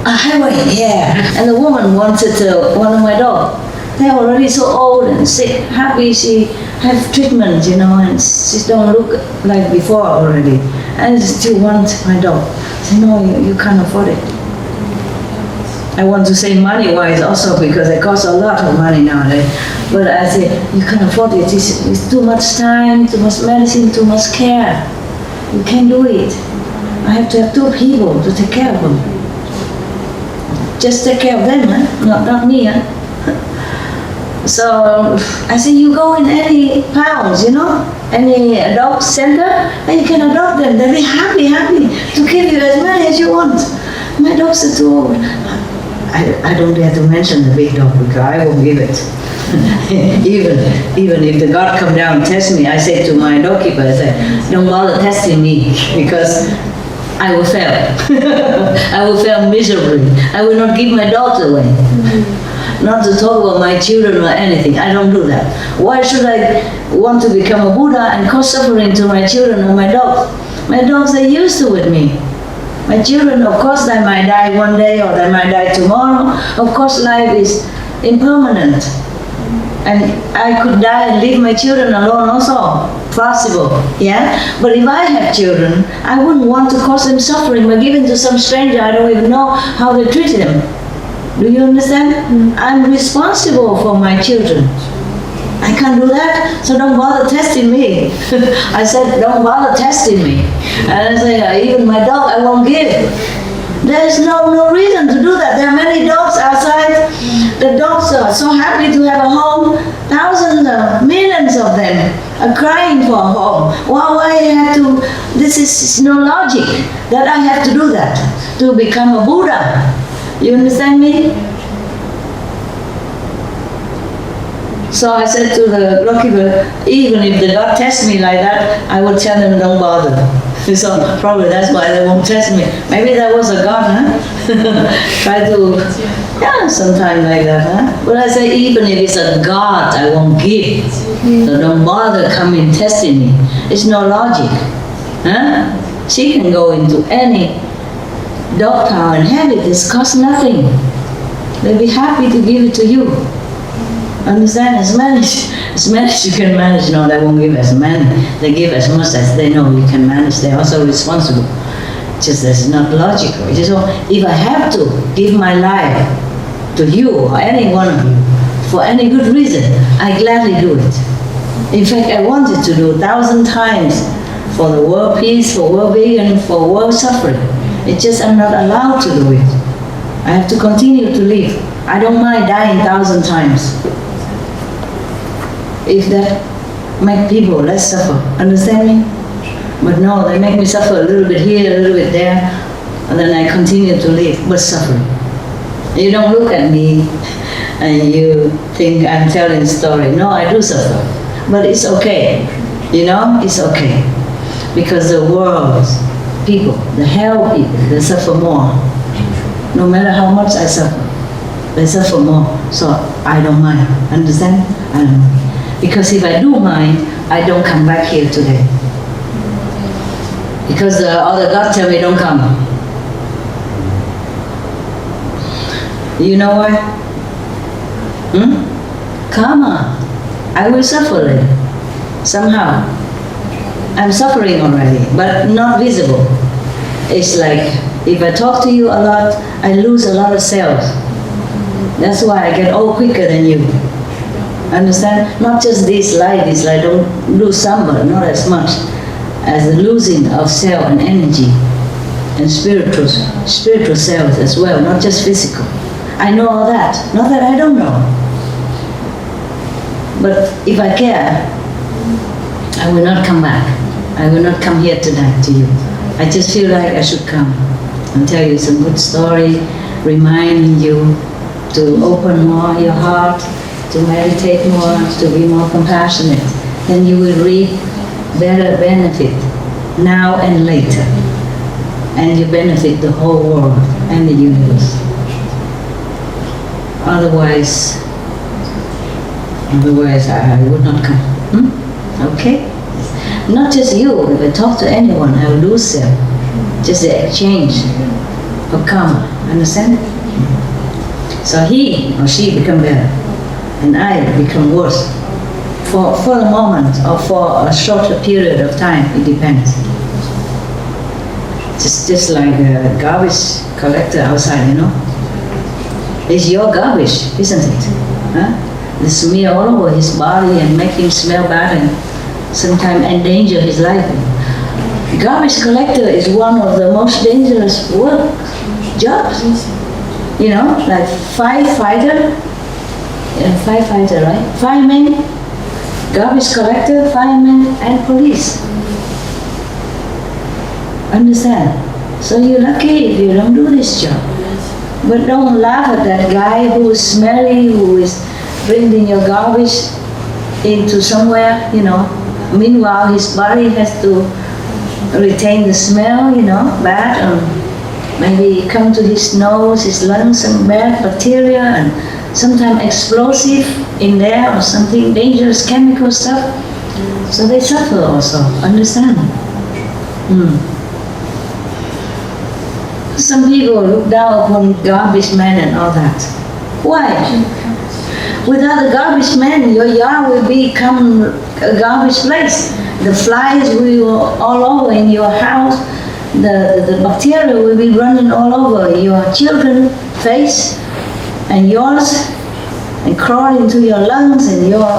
A highway, yeah. And the woman wanted one of my dogs. They're already so old and sick. Happy she have treatment, and she don't look like before already. And still want my dog. I say, no, you can't afford it. I want to say money-wise also because it costs a lot of money nowadays. But I say, you can't afford it. It's too much time, too much medicine, too much care. You can't do it. I have to have 2 people to take care of them. Just take care of them, not me. So I say, you go in any towns, any dog center, and you can adopt them. They'll be happy to give you as many as you want. My dogs are too old. I don't dare to mention the big dog because I won't give it. even if the God come down and test me, I say to my dog keeper, I say, don't bother testing me because I will fail. I will fail miserably. I will not give my dogs away. Not to talk about my children or anything. I don't do that. Why should I want to become a Buddha and cause suffering to my children or my dogs? My dogs are used to with me. My children, of course, they might die one day or they might die tomorrow. Of course, life is impermanent. And I could die and leave my children alone also. Possible, yeah? But if I have children, I wouldn't want to cause them suffering by giving to some stranger I don't even know how they treat them. Do you understand? I'm responsible for my children. I can't do that, so don't bother testing me. I said, don't bother testing me. And I say, even my dog, I won't give. There's no reason to do that. There are many dogs outside. The dogs are so happy to have a home. Thousands, millions of them are crying for a home. Why I have to, this is no logic that I have to do that, to become a Buddha. You understand me? So I said to the doorkeeper, even if the God tests me like that, I would tell them don't bother. So probably that's why they won't test me. Maybe that was a God, huh? Try to, yeah, sometime like that, huh? But I say even if it's a God, I won't give. So don't bother coming testing me. It's no logic, huh? She can go into any dog power and have it. This costs nothing. They'll be happy to give it to you. Understand? As many as you can manage. No, they won't give as many. They give as much as they know you can manage. They're also responsible just that's not logical. Just if I have to give my life to you or any one of you for any good reason, I gladly do it. In fact, I wanted to do 1,000 times for the world peace, for world vegan, for world suffering. It's just I'm not allowed to do it. I have to continue to live. I don't mind dying 1,000 times. If that make people less suffer, understand me? But no, they make me suffer a little bit here, a little bit there, and then I continue to live, but suffering. You don't look at me and you think I'm telling a story. No, I do suffer, but it's okay. You know, it's okay. Because the world, people, the hell people, they suffer more. No matter how much I suffer, they suffer more. So I don't mind. Understand? I don't mind. Because if I do mind, I don't come back here today. Because the other God tell me don't come. You know why? Karma. I will suffer later. Somehow. I'm suffering already, but not visible. It's like, if I talk to you a lot, I lose a lot of cells. That's why I get old quicker than you. Understand? Not just this light, don't lose some, but not as much as the losing of cell and energy and spiritual cells as well, not just physical. I know all that, not that I don't know. But if I care, I will not come back. I will not come here tonight to you. I just feel like I should come and tell you some good story, reminding you to open more your heart, to meditate more, to be more compassionate. Then you will reap better benefit now and later. And you benefit the whole world and the universe. Otherwise I would not come. Okay? Not just you, if I talk to anyone, I will lose them. Just the exchange of karma. Understand? So he or she become better, and I become worse. For the moment, or for a shorter period of time, it depends. Just like a garbage collector outside, you know. It's your garbage, isn't it? Huh? They smear all over his body and make him smell bad and sometimes endanger his life. Garbage collector is one of the most dangerous jobs. You know, like firefighter, right? Fireman, garbage collector, fireman, and police. Understand? So you're lucky if you don't do this job. But don't laugh at that guy who is smelly, who is bringing your garbage into somewhere, you know. Meanwhile, his body has to retain the smell, you know, bad, and maybe come to his nose, his lungs, some bad bacteria, and sometimes explosive in there, or something dangerous chemical stuff. So they suffer also, understand? Some people look down upon garbage men and all that. Why? Without the garbage man, your yard will become a garbage place. The flies will be all over in your house. The bacteria will be running all over your children's face and yours, and crawl into your lungs and your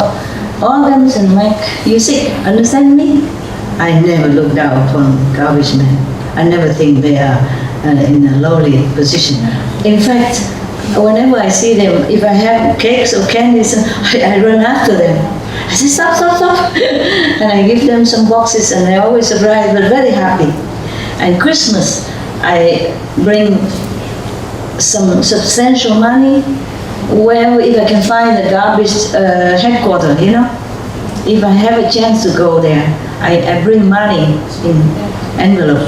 organs and make you sick. Understand me? I never look down upon garbage men. I never think they are in a lowly position. In fact, whenever I see them, if I have cakes or candies, I run after them. I say, stop, stop, stop. And I give them some boxes, and they're always surprised but very happy. And Christmas, I bring some substantial money wherever, if I can find the garbage headquarters, you know. If I have a chance to go there, I bring money in envelope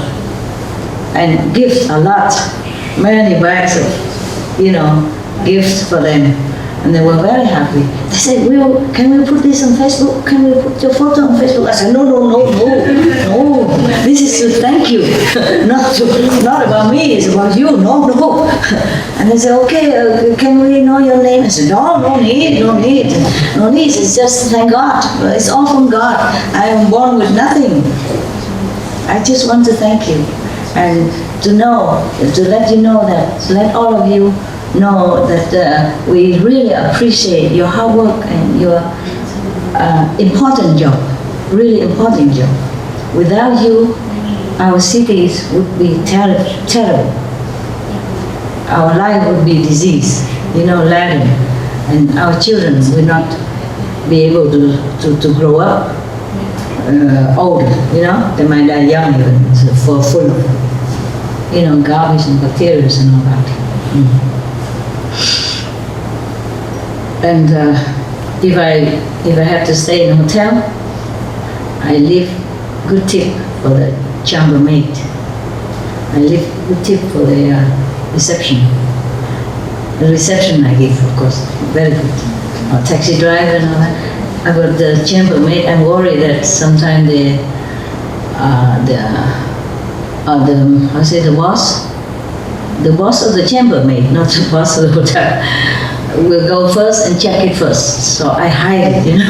and gift a lot, many bags of, you know, gifts for them. And they were very happy. They said, can we put this on Facebook? Can we put your photo on Facebook? I said, no. This is to thank you. Not about me, it's about you. No. And they said, okay, can we know your name? I said, no need. It's just thank God. It's all from God. I am born with nothing. I just want to thank you. And to let you know that, to let all of you know that we really appreciate your hard work and your important job, really important job. Without you, our cities would be terrible. Our life would be disease, laden, and our children will not be able to grow up old, they might die young even, full of, garbage and bacteria and all that. And if I have to stay in a hotel, I leave good tip for the chambermaid. I leave good tip for the reception. The reception I give, of course, very good. Or taxi driver and all that. About the chambermaid, I'm worried that sometimes the boss of the chambermaid, not the boss of the hotel, will go first and check it first. So I hide it,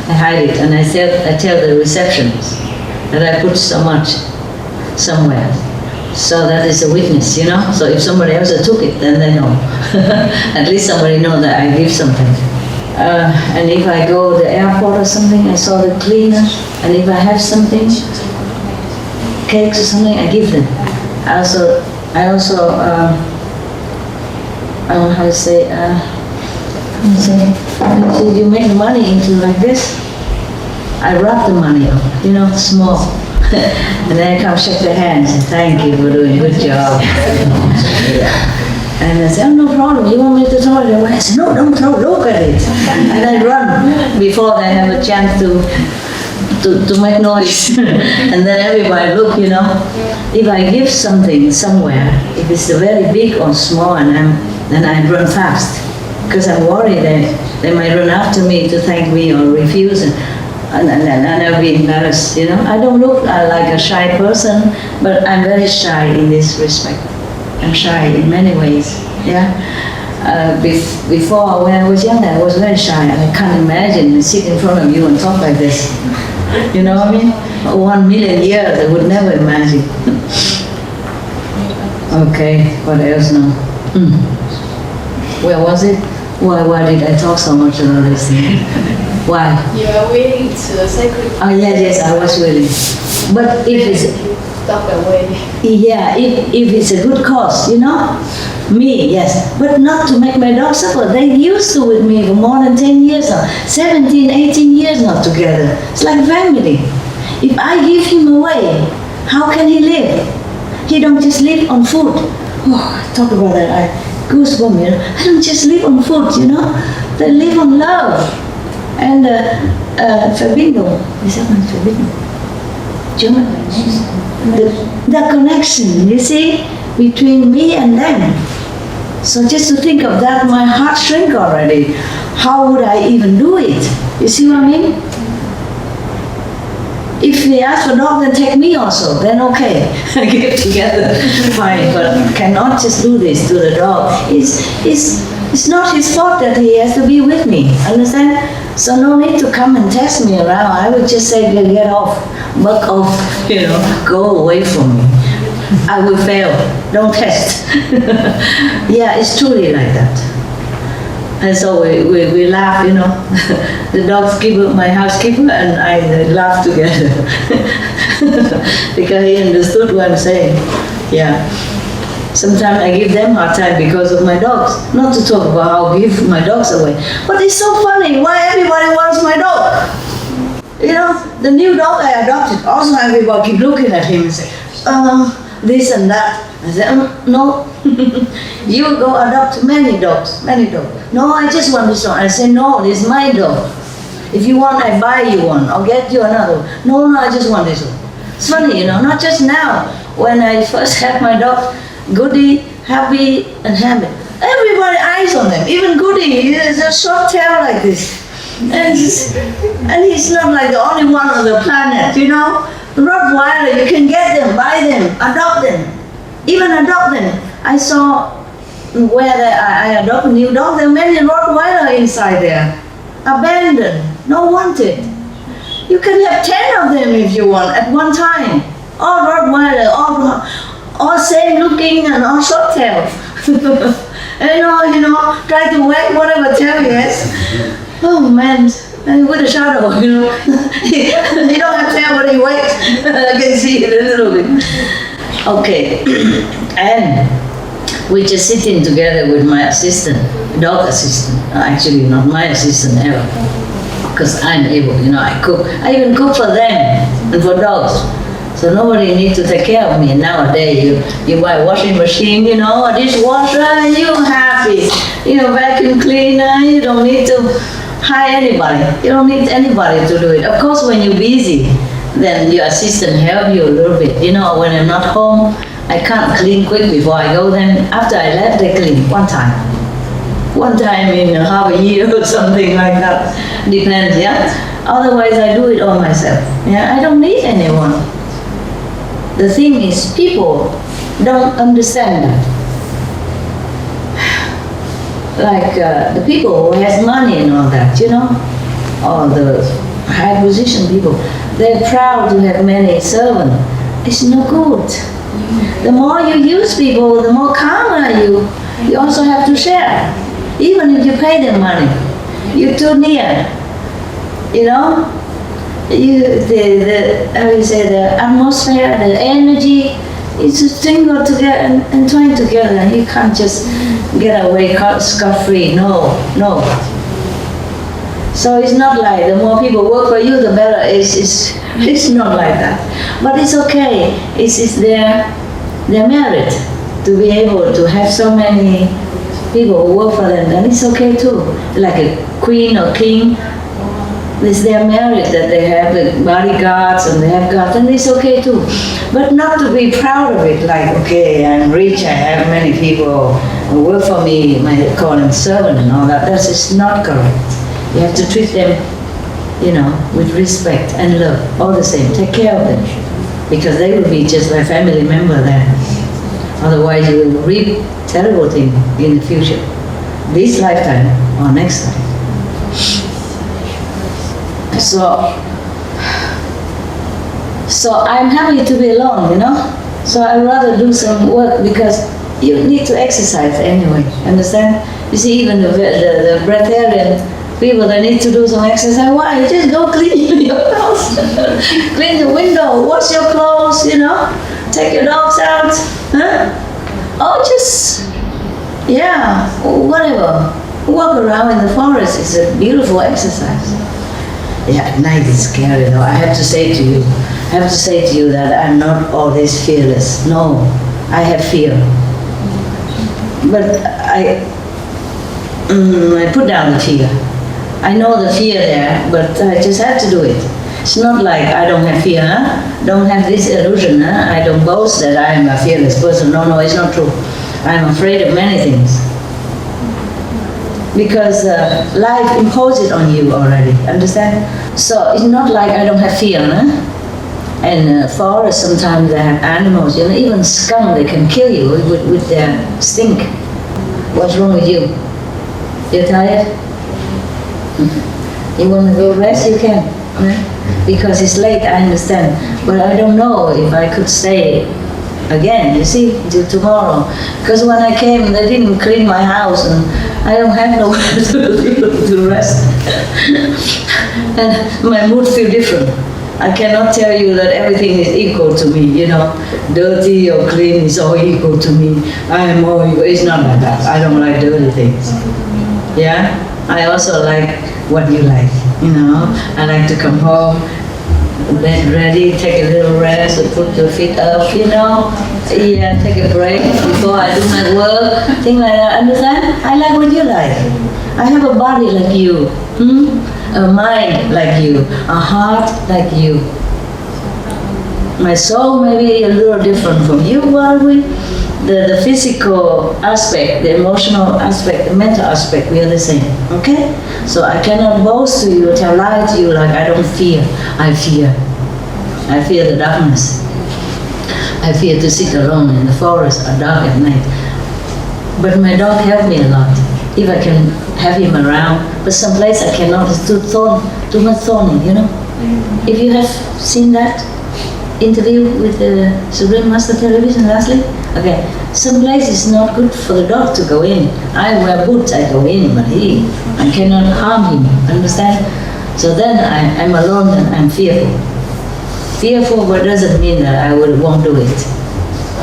I hide it, and I tell the receptionist that I put so much somewhere. So that is a witness, So if somebody else took it, then they know. At least somebody knows that I give something. And if I go to the airport or something, I saw the cleaner, and if I have something, cakes or something, I give them. I also I don't know how to say, you make money into like this, I wrap the money up, small. And then I come shake their hands and thank you for doing a good job. And I say, oh, no problem, you want me to throw it away? I say, no, don't throw, look at it. And I run before they have a chance to make noise. And then everybody look, If I give something somewhere, if it's very big or small, then I run fast. Because I'm worried that they might run after me to thank me or refuse. And I'll be embarrassed, I don't look like a shy person, but I'm very shy in this respect. I'm shy in many ways, Before, when I was younger, I was very shy, and I can't imagine to sit in front of you and talk like this. You know what I mean? 1 million years, I would never imagine. Okay, what else now? Where was it? Why did I talk so much about this thing? Why? You are willing to sacred. Oh yes, I was willing. But if it's if it's a good cause, me, yes, but not to make my dog suffer. They used to with me for more than 10 years now, 17, 18 years now together. It's like family. If I give him away, how can he live? He don't just live on food. Oh, talk about that, I goosebumps, I don't just live on food, They live on love. And Verbindung, is that one Verbindung? German? The connection, you see, between me and them. So just to think of that, my heart shrink already. How would I even do it? You see what I mean? If they ask for dog, then take me also. Then okay, get together, fine. But cannot just do this to the dog. It's not his fault that he has to be with me. Understand? So no need to come and test me around. I would just say, get off, buck off, go away from me. I will fail. Don't test. Yeah, it's truly like that. And so we laugh, The dog's keeper, my housekeeper, and I laugh together. Because he understood what I'm saying. Yeah. Sometimes I give them hard time because of my dogs. Not to talk about how I give my dogs away. But it's so funny why everybody wants my dog. The new dog I adopted, also everybody keep looking at him and say, this and that. I said, no. You go adopt many dogs. No, I just want this one. I say, no, this is my dog. If you want, I buy you one. I'll get you another one. No, I just want this one. It's funny, not just now. When I first had my dog, Goody, Happy, and Habit. Everybody eyes on them. Even Goody, he has a short tail like this. And he's not like the only one on the planet, Rottweiler, you can get them, buy them, adopt them. Even adopt them. I saw where I adopt a new dog, there are many Rottweiler inside there. Abandoned, no wanted. You can have 10 of them if you want at one time. all Rottweiler, all same looking and all short tail. Try to whack whatever tail he has. Oh man, and with a shadow, he don't have tail, but he whacks. I can see it a little bit. Okay, and we're just sitting together with my assistant, dog assistant. Actually, not my assistant ever, because I'm able, I cook. I even cook for them and for dogs. So nobody needs to take care of me. Nowadays, you buy a washing machine, a dishwasher, and you're happy. Vacuum cleaner, you don't need to hire anybody. You don't need anybody to do it. Of course, when you're busy, then your assistant help you a little bit. When I'm not home, I can't clean quick before I go. Then after I left, they clean one time. One time in half a year or something like that. Depends, yeah? Otherwise, I do it all myself. Yeah, I don't need anyone. The thing is, people don't understand that. Like the people who has money and all that, or the high position people, they're proud to have many servants. It's no good. The more you use people, the more karma you also have to share. Even if you pay them money, you're too near. The atmosphere, the energy, it's just tangled together and twined together. And you can't just get away scot-free. No. So it's not like the more people work for you, the better. It's not like that. But it's okay. It's their merit to be able to have so many people who work for them. And it's okay too. Like a queen or king. It's their merit that they have the bodyguards and they have guards, and it's okay too. But not to be proud of it, like, okay, I'm rich, I have many people who work for me, I call them servant and all that. That is not correct. You have to treat them, with respect and love, all the same. Take care of them, because they will be just like family member then. Otherwise you will reap terrible things in the future. This lifetime or next time. So I'm happy to be alone, So I'd rather do some work, because you need to exercise anyway, understand? You see, even the breatharian people, they need to do some exercise. Why? You just go clean your house, clean the window, wash your clothes, take your dogs out, or just, whatever. Walk around in the forest is a beautiful exercise. Yeah, at night it's scary though. I have to say to you that I'm not always fearless. No, I have fear. But I put down the fear. I know the fear there, but I just have to do it. It's not like I don't have fear, Don't have this illusion, I don't boast that I am a fearless person. No, it's not true. I'm afraid of many things. Because life imposes it on you already, understand? So it's not like I don't have fear, And forests sometimes they have animals, even skunk, they can kill you with their stink. What's wrong with you? You're tired? You want to go rest? You can, because it's late, I understand. But I don't know if I could stay again, you see, till tomorrow. Because when I came, they didn't clean my house, and I don't have nowhere to rest. And my mood feels different. I cannot tell you that everything is equal to me, Dirty or clean is all equal to me. I am all equal. It's not like that. I don't like dirty things. Yeah? I also like what you like, I like to come home, bed ready, take a little rest, put your feet up, take a break before I do my work, things like that, understand? I like what you like. I have a body like you, a mind like you, a heart like you. My soul may be a little different from you, but the physical aspect, the emotional aspect, the mental aspect, we are the same, okay? So I cannot boast to you, tell lie to you like I don't fear. I fear. I fear the darkness. I fear to sit alone in the forest at dark at night. But my dog helped me a lot. If I can have him around, but someplace I cannot, it's too much thorny, If you have seen that, interview with the Supreme Master Television lastly? Okay, some place is not good for the dog to go in. I wear boots, I go in, but I cannot harm him, understand? So then I'm alone and I'm fearful. Fearful, but doesn't mean that I won't do it.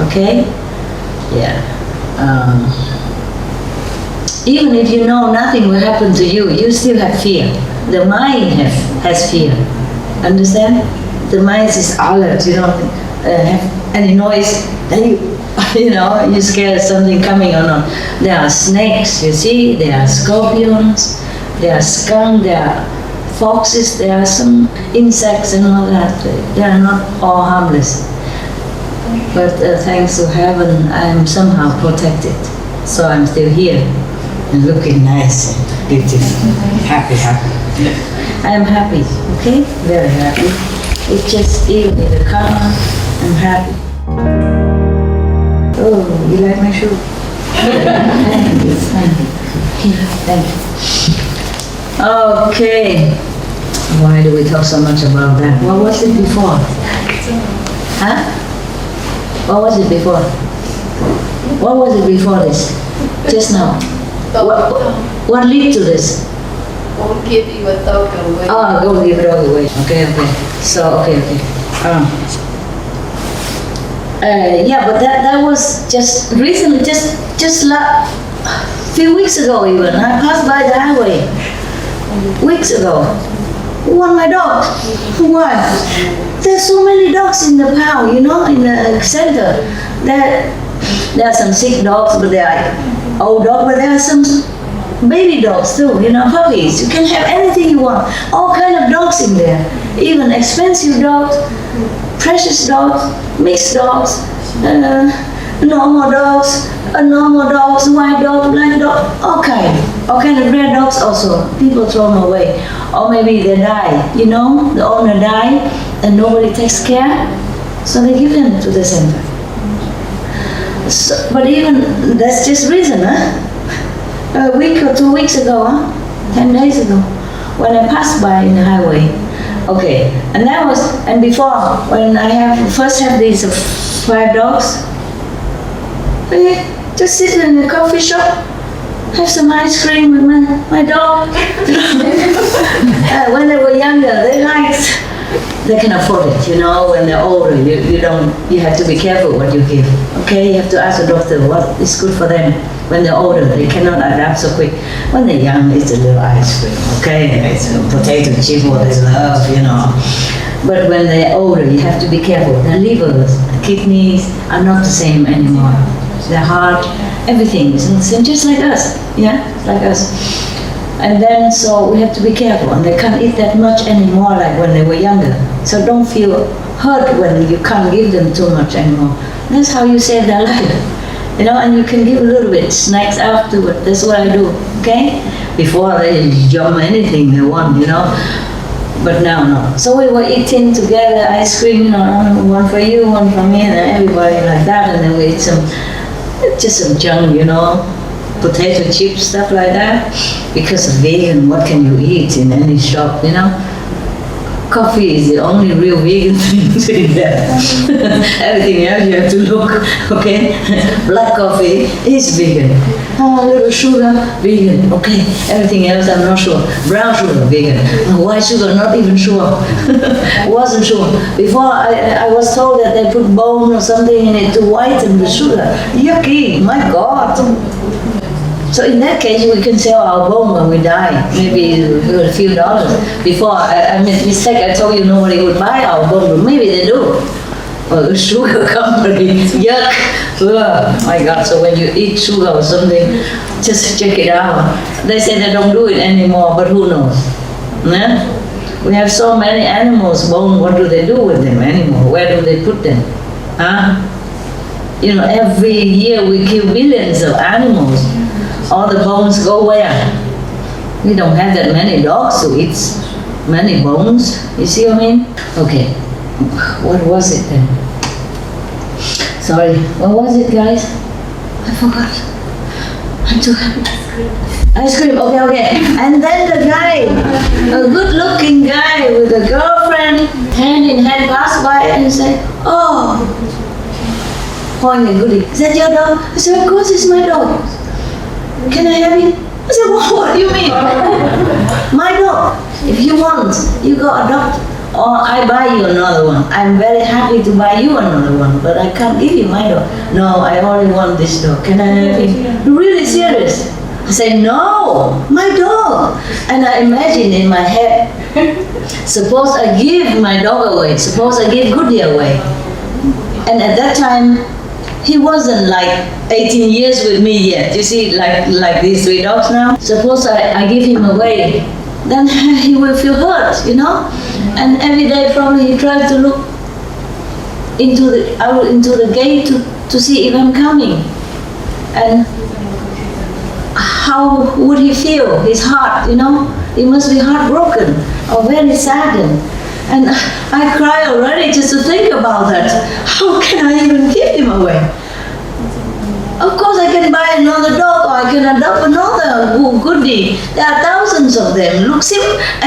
Okay? Yeah. Even if you know nothing will happen to you, you still have fear. The mind has fear. Understand? The mind is alert, you don't have any noise, then you're scared of something coming or not. There are snakes, you see, there are scorpions, there are skunks, there are foxes, there are some insects and all that. They are not all harmless. But thanks to heaven, I am somehow protected. So I'm still here and looking nice and beautiful. Happy. I am happy, okay? Very happy. It's just even in the car, I'm happy. Oh, you like my shoe? Thank you. Thank you. Okay. Why do we talk so much about that? What was it before? Huh? What was it before? What was it before this? Just now. What led to this? Won't give you a dog away. Oh, go give it all away. Okay. So, okay. Yeah, but that was just recently, just few weeks ago even. I passed by the highway. Weeks ago. Who want my dog? Why? There's so many dogs in the pound, in the center. There are some sick dogs, but they are old dogs, but there are some baby dogs too, puppies. You can have anything you want. All kind of dogs in there. Even expensive dogs, precious dogs, mixed dogs, normal dogs, white dog, black dog, all kind of rare dogs also. People throw them away. Or maybe they die, the owner died and nobody takes care, so they give them to the center. So, but even, that's just reason, a week or 2 weeks ago, 10 days ago, when I passed by in the highway. Okay, and before, when I first have these 5 dogs, I just sit in the coffee shop, have some ice cream with my dog. When they were younger, they can afford it, when they're older, you have to be careful what you give. Okay, you have to ask the doctor what is good for them. When they're older, they cannot adapt so quick. When they're young, it's a little ice cream, okay? It's potato chip, what they love, But when they're older, you have to be careful. The livers, the kidneys are not the same anymore. The heart, everything is not the same, just like us, like us. And then, so we have to be careful, and they can't eat that much anymore like when they were younger. So don't feel hurt when you can't give them too much anymore. That's how you save their life, and you can give a little bit, snacks afterward. That's what I do, okay? Before they jump anything they want, But now, no. So we were eating together, ice cream, one for you, one for me, and everybody like that, and then we eat just some junk, potato chips, stuff like that. Because of vegan, what can you eat in any shop, Coffee is the only real vegan thing in there. Everything else you have to look, okay? Black coffee is vegan. A little sugar, vegan, okay. Everything else I'm not sure. Brown sugar, vegan. White sugar, not even sure. Wasn't sure. Before I was told that they put bone or something in it to whiten the sugar. Yucky, my God. So in that case, we can sell our bone when we die, maybe a few dollars. Before, I made a mistake, I told you nobody would buy our bone, but maybe they do. Well, the sugar company, yuck. Oh my God, so when you eat sugar or something, just check it out. They say they don't do it anymore, but who knows? Yeah? We have so many animals, bone, what do they do with them anymore? Where do they put them? Every year we kill billions of animals. All the bones go where? We don't have that many dogs to eat many bones. You see what I mean? Okay. What was it then? Sorry. What was it, guys? I forgot. I'm too happy. Ice cream. Okay. And then the guy, a good-looking guy with a girlfriend, hand in hand pass by and say, "Oh, pointing goodie, is that your dog?" I said, "Of course, it's my dog. Can I have it?" I said, "Well, what do you mean?" "My dog. If you want, you go adopt, or I buy you another one. I'm very happy to buy you another one, but I can't give you my dog." "No, I only want this dog. Can I have it?" "Really serious?" I say, "No, my dog." And I imagine in my head, suppose I give my dog away, suppose I give Goody away. And at that time, he wasn't like 18 years with me yet. You see, like these 3 dogs now. Suppose I give him away, then he will feel hurt, you know. And every day probably he tries to look into the gate to see if I'm coming. And how would he feel? His heart, you know, he must be heartbroken or very saddened. And I cry already just to think about that. How can I even give him away? Of course I can buy another dog, or I can adopt another Goody. There are thousands of them. Look,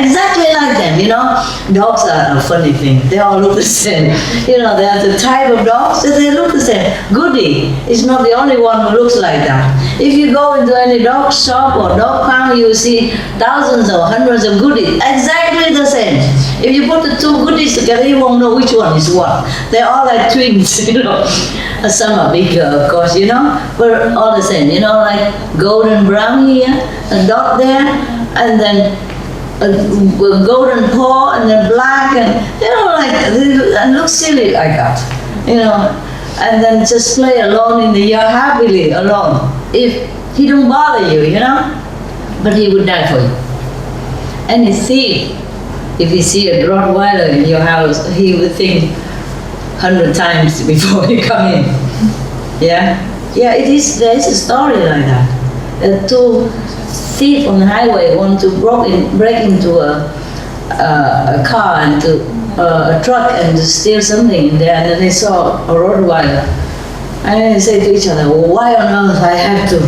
exactly like them, you know. Dogs are a funny thing. They all look the same. You know, they are the type of dogs that they look the same. Goody is not the only one who looks like that. If you go into any dog shop or dog pound, you will see thousands or hundreds of Goodies, exactly the same. If you put the 2 Goodies together, you won't know which one is what. They're all like twins, you know. Some are bigger, of course, you know, but all the same, you know, like golden brown here, a dot there, and then a golden paw, and then black, and, you know, like, and look silly like that, you know, and then just play alone in the yard, happily alone. If he don't bother you, you know, but he would die for you. And his thief, if you see a Rottweiler in your house, he would think 100 times before you come in. Yeah? Yeah, it is. There is a story like that. 2 thieves on the highway want to break into a car and to a truck and to steal something in there, and then they saw a Rottweiler. And then they say to each other, "Well, why on earth I have to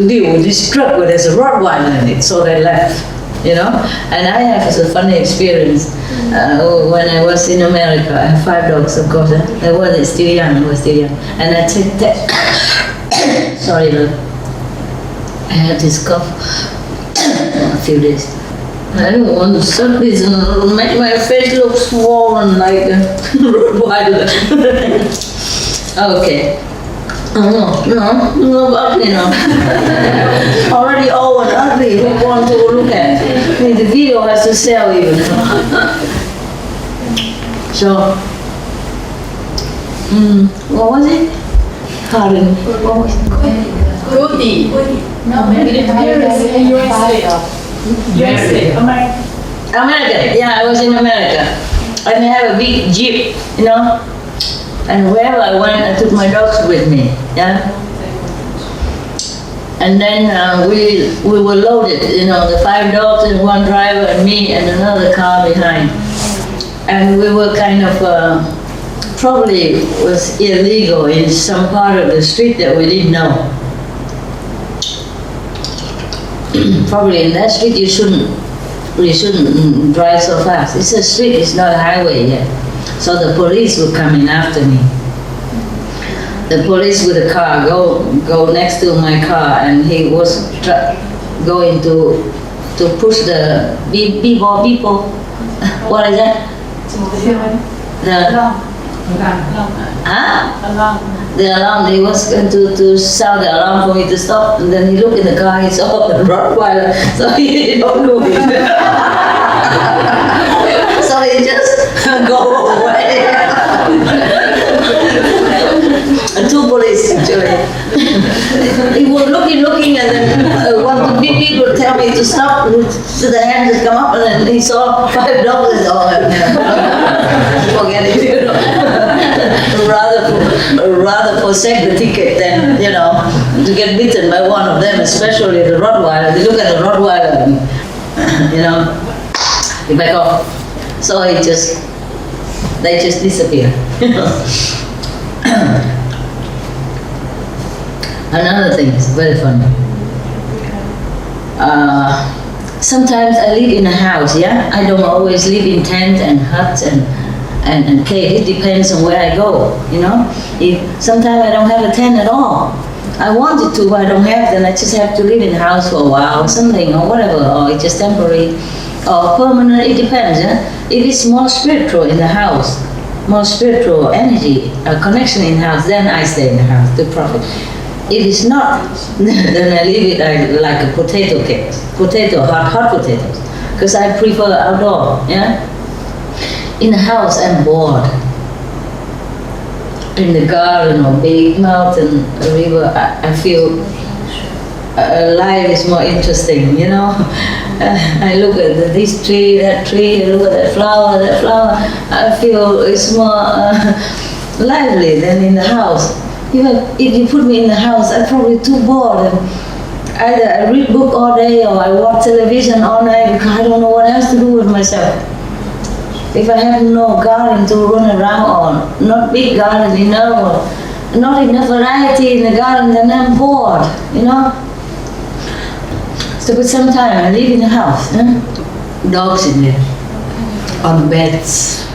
deal with this truck where there's a Rottweiler in it?" So they left, you know. And I have a funny experience when I was in America. I have 5 dogs, of course. They were still young, and I take that. Sorry, look. I had this cough for a few days. I don't want to suck this and make my face look swollen like a Rottweiler. Okay. No, ugly, no. Already old and ugly, who want to look at? I mean, the video has to sell you. So, what was it? Pardon. What was it? Goody. No, maybe USA. America. Yeah, I was in America. And they have a big jeep, you know. And wherever I went, I took my dogs with me. Yeah. And then we were loaded, you know, the 5 dogs and 1 driver and me and another car behind. And we were kind of probably was illegal in some part of the street that we didn't know. Probably in that street you shouldn't drive so fast. It's a street, it's not a highway yet. So the police were coming after me. The police with a car go next to my car, and he was going to push the people. What is that? The alarm. He was going to sound the alarm for me to stop, and then he looked in the car, he saw the Rottweiler, so he don't do it. So he just go away. 2 police actually. He was looking, and then one of the people tell me to stop. So the hand just come up, and then he saw 5 dogs. Oh, forget it. You know. rather forsake the ticket than, you know, to get bitten by one of them, especially the Rottweiler. They look at the Rottweiler, and, you know, he back off. So they just disappear. Another thing is very funny. sometimes I live in a house, yeah? I don't always live in tent and huts and cave. It depends on where I go, you know? If sometimes I don't have a tent at all. I wanted to, but I don't have, then I just have to live in a house for a while or something or whatever, or it's just temporary or permanent, it depends, yeah? If it's more spiritual in the house, more spiritual energy, a connection in the house, then I stay in the house to profit. If it's not, then I leave it like a potato cake, hot potatoes, because I prefer outdoor, yeah? In the house, I'm bored. In the garden or big mountain, a river, I feel life is more interesting, you know? I look at this tree, that tree, I look at that flower, I feel it's more lively than in the house. If you put me in the house, I'm probably too bored. And either I read book all day or I watch television all night because I don't know what else to do with myself. If I have no garden to run around or not big garden enough or not enough variety in the garden, then I'm bored, you know? So with some time I live in the house, dogs in there, on beds,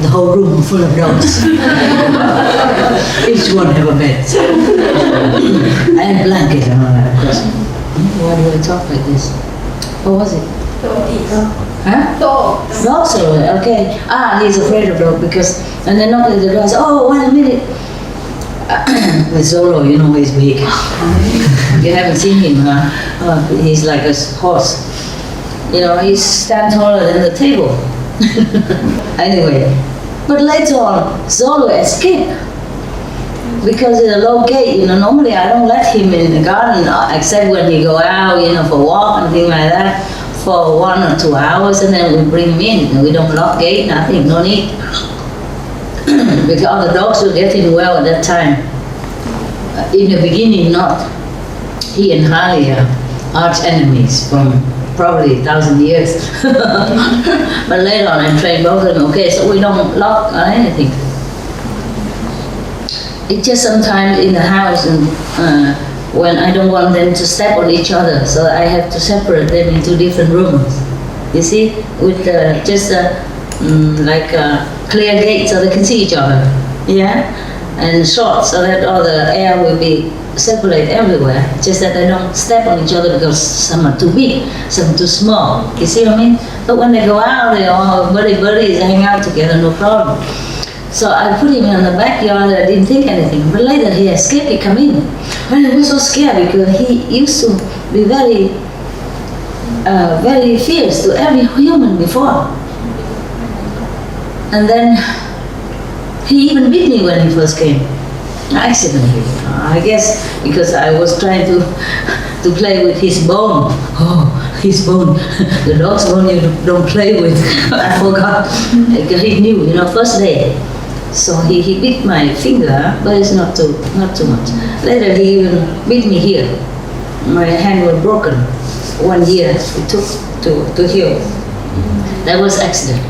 the whole room full of dogs. Each one have a bed. And blanket and all that, of course. Why do I talk like this? What was it? Huh? Dogs are okay. He's afraid of dogs because, and then knock at the door and say, oh, wait a minute. With Zoro, you know he's big. You haven't seen him, huh? He's like a horse. You know, he stands taller than the table. Anyway, but later on, Zoro escaped. Because it's a low gate, you know, normally I don't let him in the garden except when he go out, you know, for a walk and things like that. For 1 or 2 hours, and then we bring him in. We don't lock gate, nothing, no need. Because all the dogs were getting well at that time. In the beginning, not. He and Harley are arch enemies from probably 1,000 years. But later on, I trained both of them. Okay, so we don't lock or anything. It's just sometimes in the house and when I don't want them to step on each other, so I have to separate them into different rooms. You see, with just like a clear gate so they can see each other, yeah, and short so that all the air will be circulate everywhere. Just that they don't step on each other because some are too big, some too small. You see what I mean? But when they go out, they all buddies hang out together, no problem. So I put him in the backyard. I didn't think anything. But later he escaped. He come in, and I was so scared because he used to be very fierce to every human before. And then he even beat me when he first came, accidentally. I guess because I was trying to play with his bone. Oh, his bone, the dog's bone you don't play with. I forgot. He knew, you know, first day. So he bit my finger, but it's not too much. Later he even bit me here. My hand was broken. 1 year it took to heal. That was accident.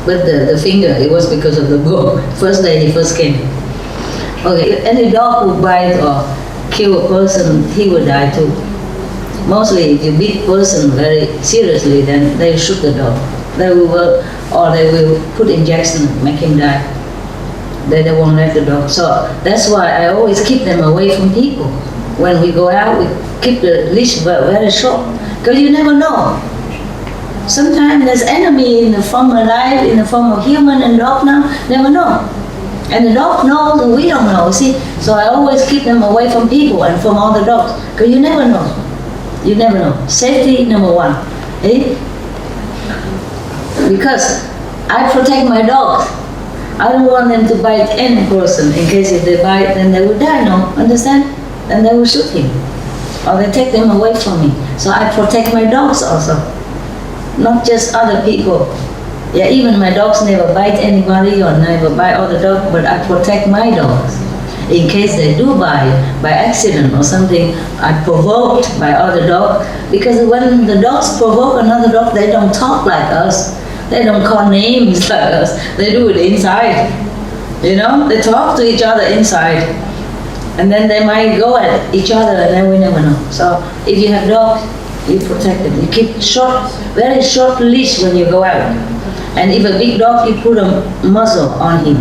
But the finger, it was because of the bone. First day he first came. Okay, any dog who bite or kill a person, he will die too. Mostly if you beat person very seriously, then they shoot the dog. They will work, or they will put injection, make him die. They won't let the dog. So that's why I always keep them away from people. When we go out, we keep the leash very short, because you never know. Sometimes there's enemy in the form of life, in the form of human and dog now, never know. And the dog knows and we don't know, see? So I always keep them away from people and from all the dogs, because you never know. You never know. Safety number one. Eh? Because I protect my dogs. I don't want them to bite any person. In case if they bite, then they will die, no? Understand? Then they will shoot him. Or they take them away from me. So I protect my dogs also. Not just other people. Yeah, even my dogs never bite anybody or never bite other dogs, but I protect my dogs. In case they do bite by accident or something, I provoked by other dog. Because when the dogs provoke another dog, they don't talk like us. They don't call names like us. They do it inside. You know, they talk to each other inside. And then they might go at each other and then we never know. So if you have dogs, You protect them. You keep short, very short leash when you go out. And if a big dog, you put a muzzle on him,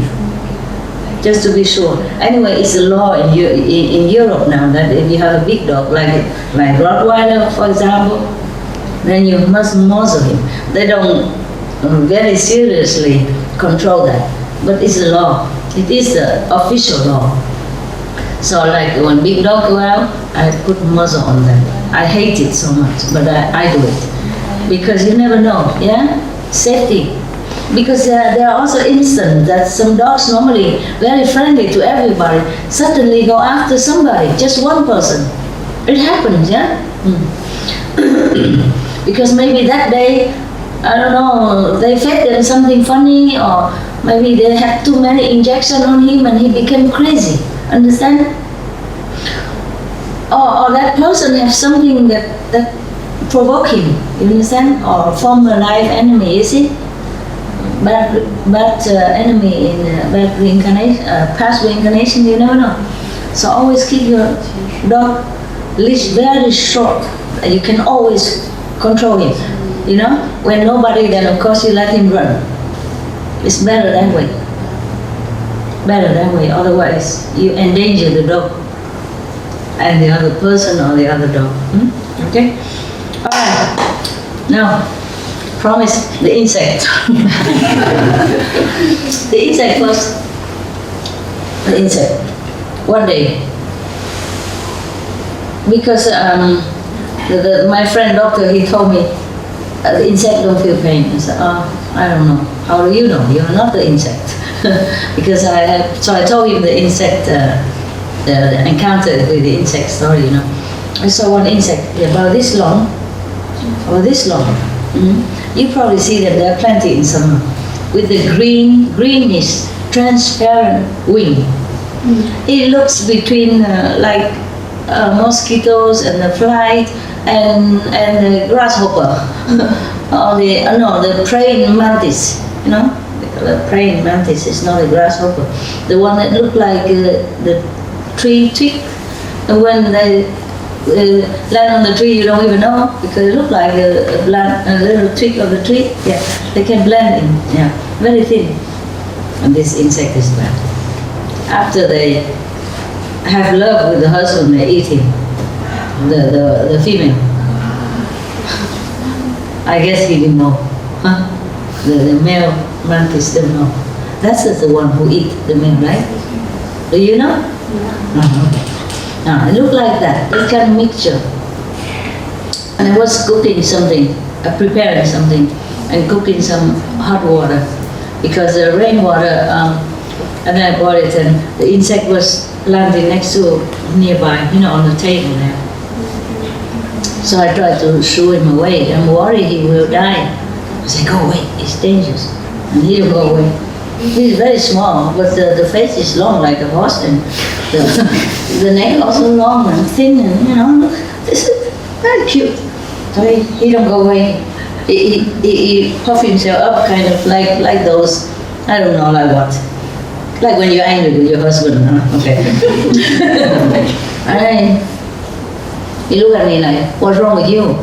just to be sure. Anyway, it's a law in Europe now that if you have a big dog, like Rottweiler, for example, then you must muzzle him. They don't very seriously control that, but it's a law. It is the official law. So like when big dog go out, I put muzzle on them. I hate it so much, but I do it. Because you never know, yeah? Safety. Because there are also instances that some dogs normally very friendly to everybody, suddenly go after somebody, just one person. It happens, yeah? Because maybe that day, I don't know, they fed them something funny, or maybe they had too many injections on him and he became crazy. Understand? Or that person has something that provoke him, you understand? Or former life enemy, you see? Bad enemy in bad reincarnation, past reincarnation, you never know. So always keep your dog leash very short. You can always control him. You know, when nobody, then of course you let him run. It's better that way. Better that way. Otherwise, you endanger the dog and the other person or the other dog. Okay. All right. Now, promise the insect. The insect first. The insect. One day. Because my friend doctor, he told me the insect don't feel pain. I said, I don't know. How do you know? You're not the insect. Because so I told him the insect, the encounter with the insect story, you know. I saw one insect about this long, You probably see them, there are plenty in summer, with the greenish, transparent wing. It looks between like mosquitoes and the fly and the grasshopper, or the praying mantis, you know. The praying mantis is not a grasshopper. The one that look like the tree twig, and when they land on the tree, you don't even know, because it look like a little twig of the tree. Yeah, they can blend in. Yeah, very thin. And this insect is bad. After they have love with the husband, they eat him. The female. I guess he didn't know. Huh? The male mantis didn't know. That's the one who eat the male, right? Do you know? No. Okay. Now, it looked like that. This kind of mixture. And I was cooking something, preparing something, and cooking some hot water, because the rainwater, and then I bought it, and the insect was landing next to nearby, you know, on the table there. So I tried to shoo him away. I'm worried he will die. I said, go away, it's dangerous. And he will go away. He's very small, but the face is long like a horse, and the neck also long and thin, and you know, this is very cute. So he don't go away. He puff himself up, kind of like those, I don't know, like what? Like when you're angry with your husband, huh? Okay. And he look at me like, what's wrong with you?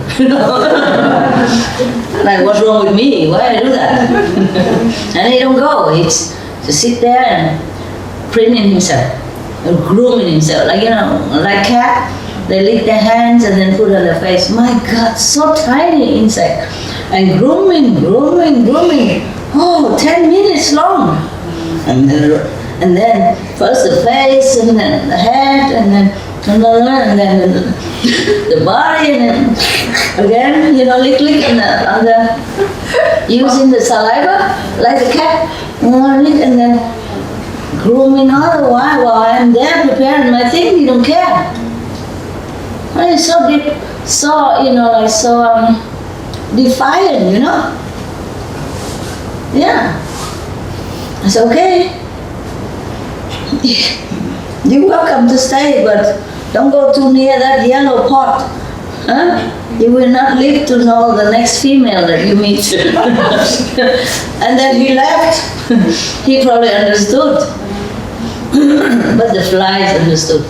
Like, what's wrong with me? Why I do that? And he don't go. He's to sit there and preening himself, grooming himself, like, you know, like cat. They lick their hands and then put on their face. My God, so tiny insect. And grooming. Oh, 10 minutes long. And then first the face, and then the head, and then the body, and then again, you know, lick, and using the saliva like the cat, and then grooming all the while I'm there preparing my thing. You don't care. Well, it's so deep, so, you know, like so defiant, you know. Yeah. It's okay. You're welcome to stay, but don't go too near that yellow pot. Huh? You will not live to know the next female that you meet. And then he left. He probably understood. But the flies understood.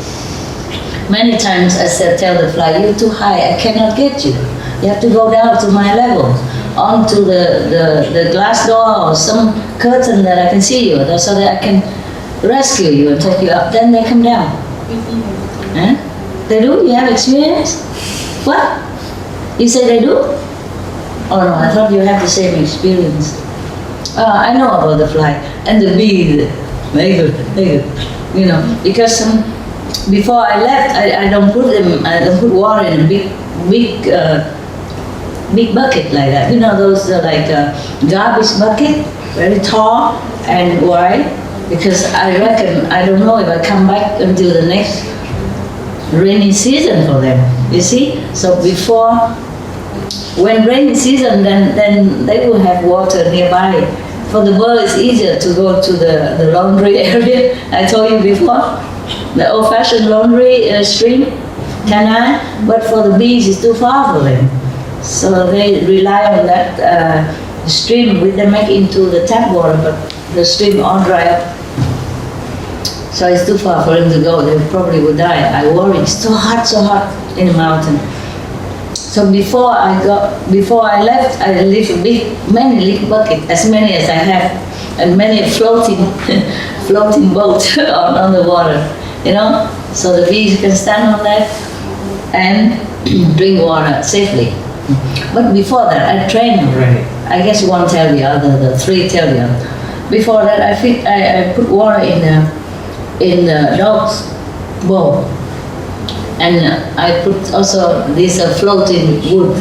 Many times I said, tell the fly, you're too high, I cannot get you. You have to go down to my level, onto the glass door or some curtain that I can see you, so that I can rescue you and take you up. Then they come down. Huh? They do? You have experience? What? You say they do? Oh no, I thought you have the same experience. I know about the fly and the bee. Very good, very good. You know, because before I left, I don't put them. I don't put water in a big bucket like that. You know, those like garbage bucket, very tall and wide. Because I reckon, I don't know if I come back until the next rainy season for them. You see? So before, when rainy season, then they will have water nearby. For the bird, it's easier to go to the laundry area. I told you before, the old-fashioned laundry stream, canal. But for the bees, it's too far for them. So they rely on that stream, which they make into the tap water, but the stream all dry up. So it's too far for them to go. They probably would die. I worry. It's so hot in the mountain. So before I left, I left many little buckets, as many as I have, and many floating boats on the water. You know, so the bees can stand on that and drink water safely. But before that, I trained already. I guess one tell the other, the three tell the other. Before that, I put water in the dog's bowl, and I put also this floating wood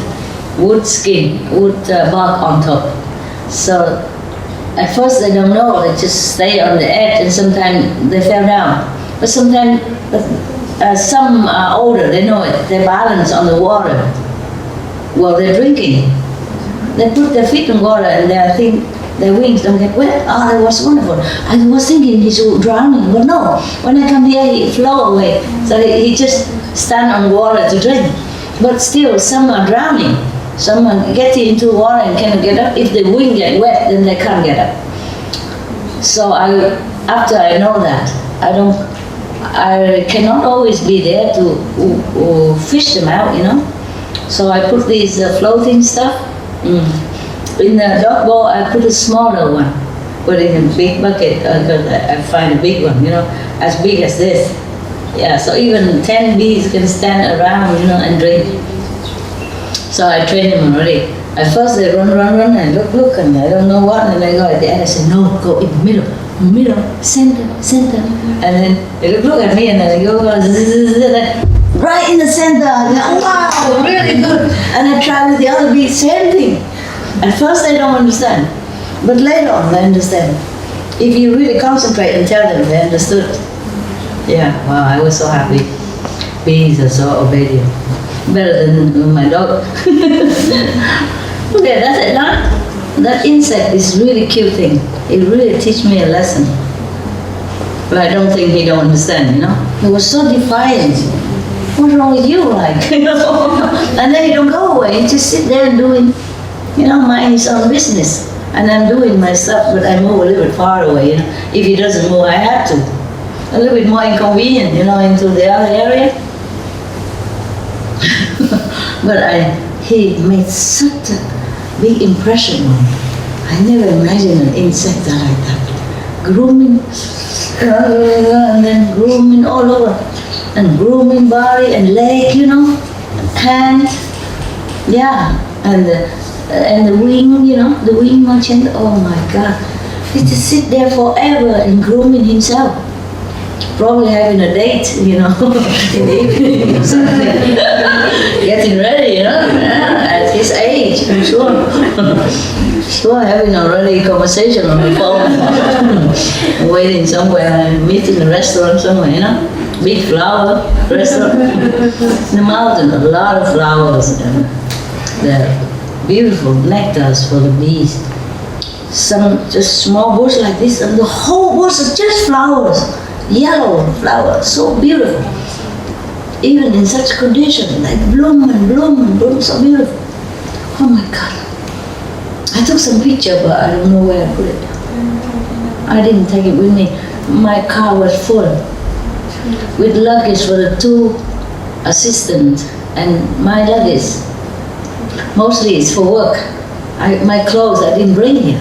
bark on top. So at first they don't know, they just stay on the edge, and sometimes they fell down. But sometimes some are older, they know it, they balance on the water while they're drinking. They put their feet in water and they think their wings don't get wet. Oh, that was wonderful. I was thinking he's drowning, but no. When I come here, he flow away. So he just stand on water to drink. But still, some are drowning. Some are getting into water and cannot get up. If the wing get wet, then they can't get up. So after I know that, I cannot always be there to fish them out, you know. So I put these floating stuff. In the dog bowl, I put a smaller one, put it in a big bucket, because I find a big one, you know, as big as this. Yeah, so even 10 bees can stand around, you know, and drink. So I train them already. At first they run, and look, and I don't know what, and I go at the end, I say, no, go in the middle, center. And then they look at me, and then I go, right in the center. I go, wow, really good. And I try with the other bees, same thing. At first they don't understand, but later on they understand. If you really concentrate and tell them, they understood. Yeah, wow, I was so happy. Bees are so obedient. Better than my dog. Okay, that's it, huh? That insect is really cute thing. It really teach me a lesson. But I don't think he don't understand, you know? He was so defiant. What's wrong with you, like? You know? And then he don't go away, he just sit there and doing, you know, mind his own business. And I'm doing my stuff, but I move a little bit far away, you know. If he doesn't move, I have to. A little bit more inconvenient, you know, into the other area. But he made such a big impression on me. I never imagined an insect like that. Grooming, and then grooming all over. And grooming body and leg, you know, hand, yeah, and the wing, you know, the wing merchant. Oh my God, he just sit there forever and grooming himself, probably having a date, you know, in the evening or something, getting ready, you know, at his age, I'm sure. Sure, having already conversation on the phone, waiting somewhere, meet in a restaurant somewhere, you know. Big flower restaurant in the mountain, a lot of flowers, and the beautiful nectars for the bees. Some just small bush like this, and the whole bush is just flowers, yellow flowers, so beautiful. Even in such condition, like bloom and bloom and bloom, so beautiful. Oh my God! I took some picture, but I don't know where I put it. I didn't take it with me. My car was full with luggage for the 2 assistants and my luggage. Mostly it's for work. My clothes I didn't bring here.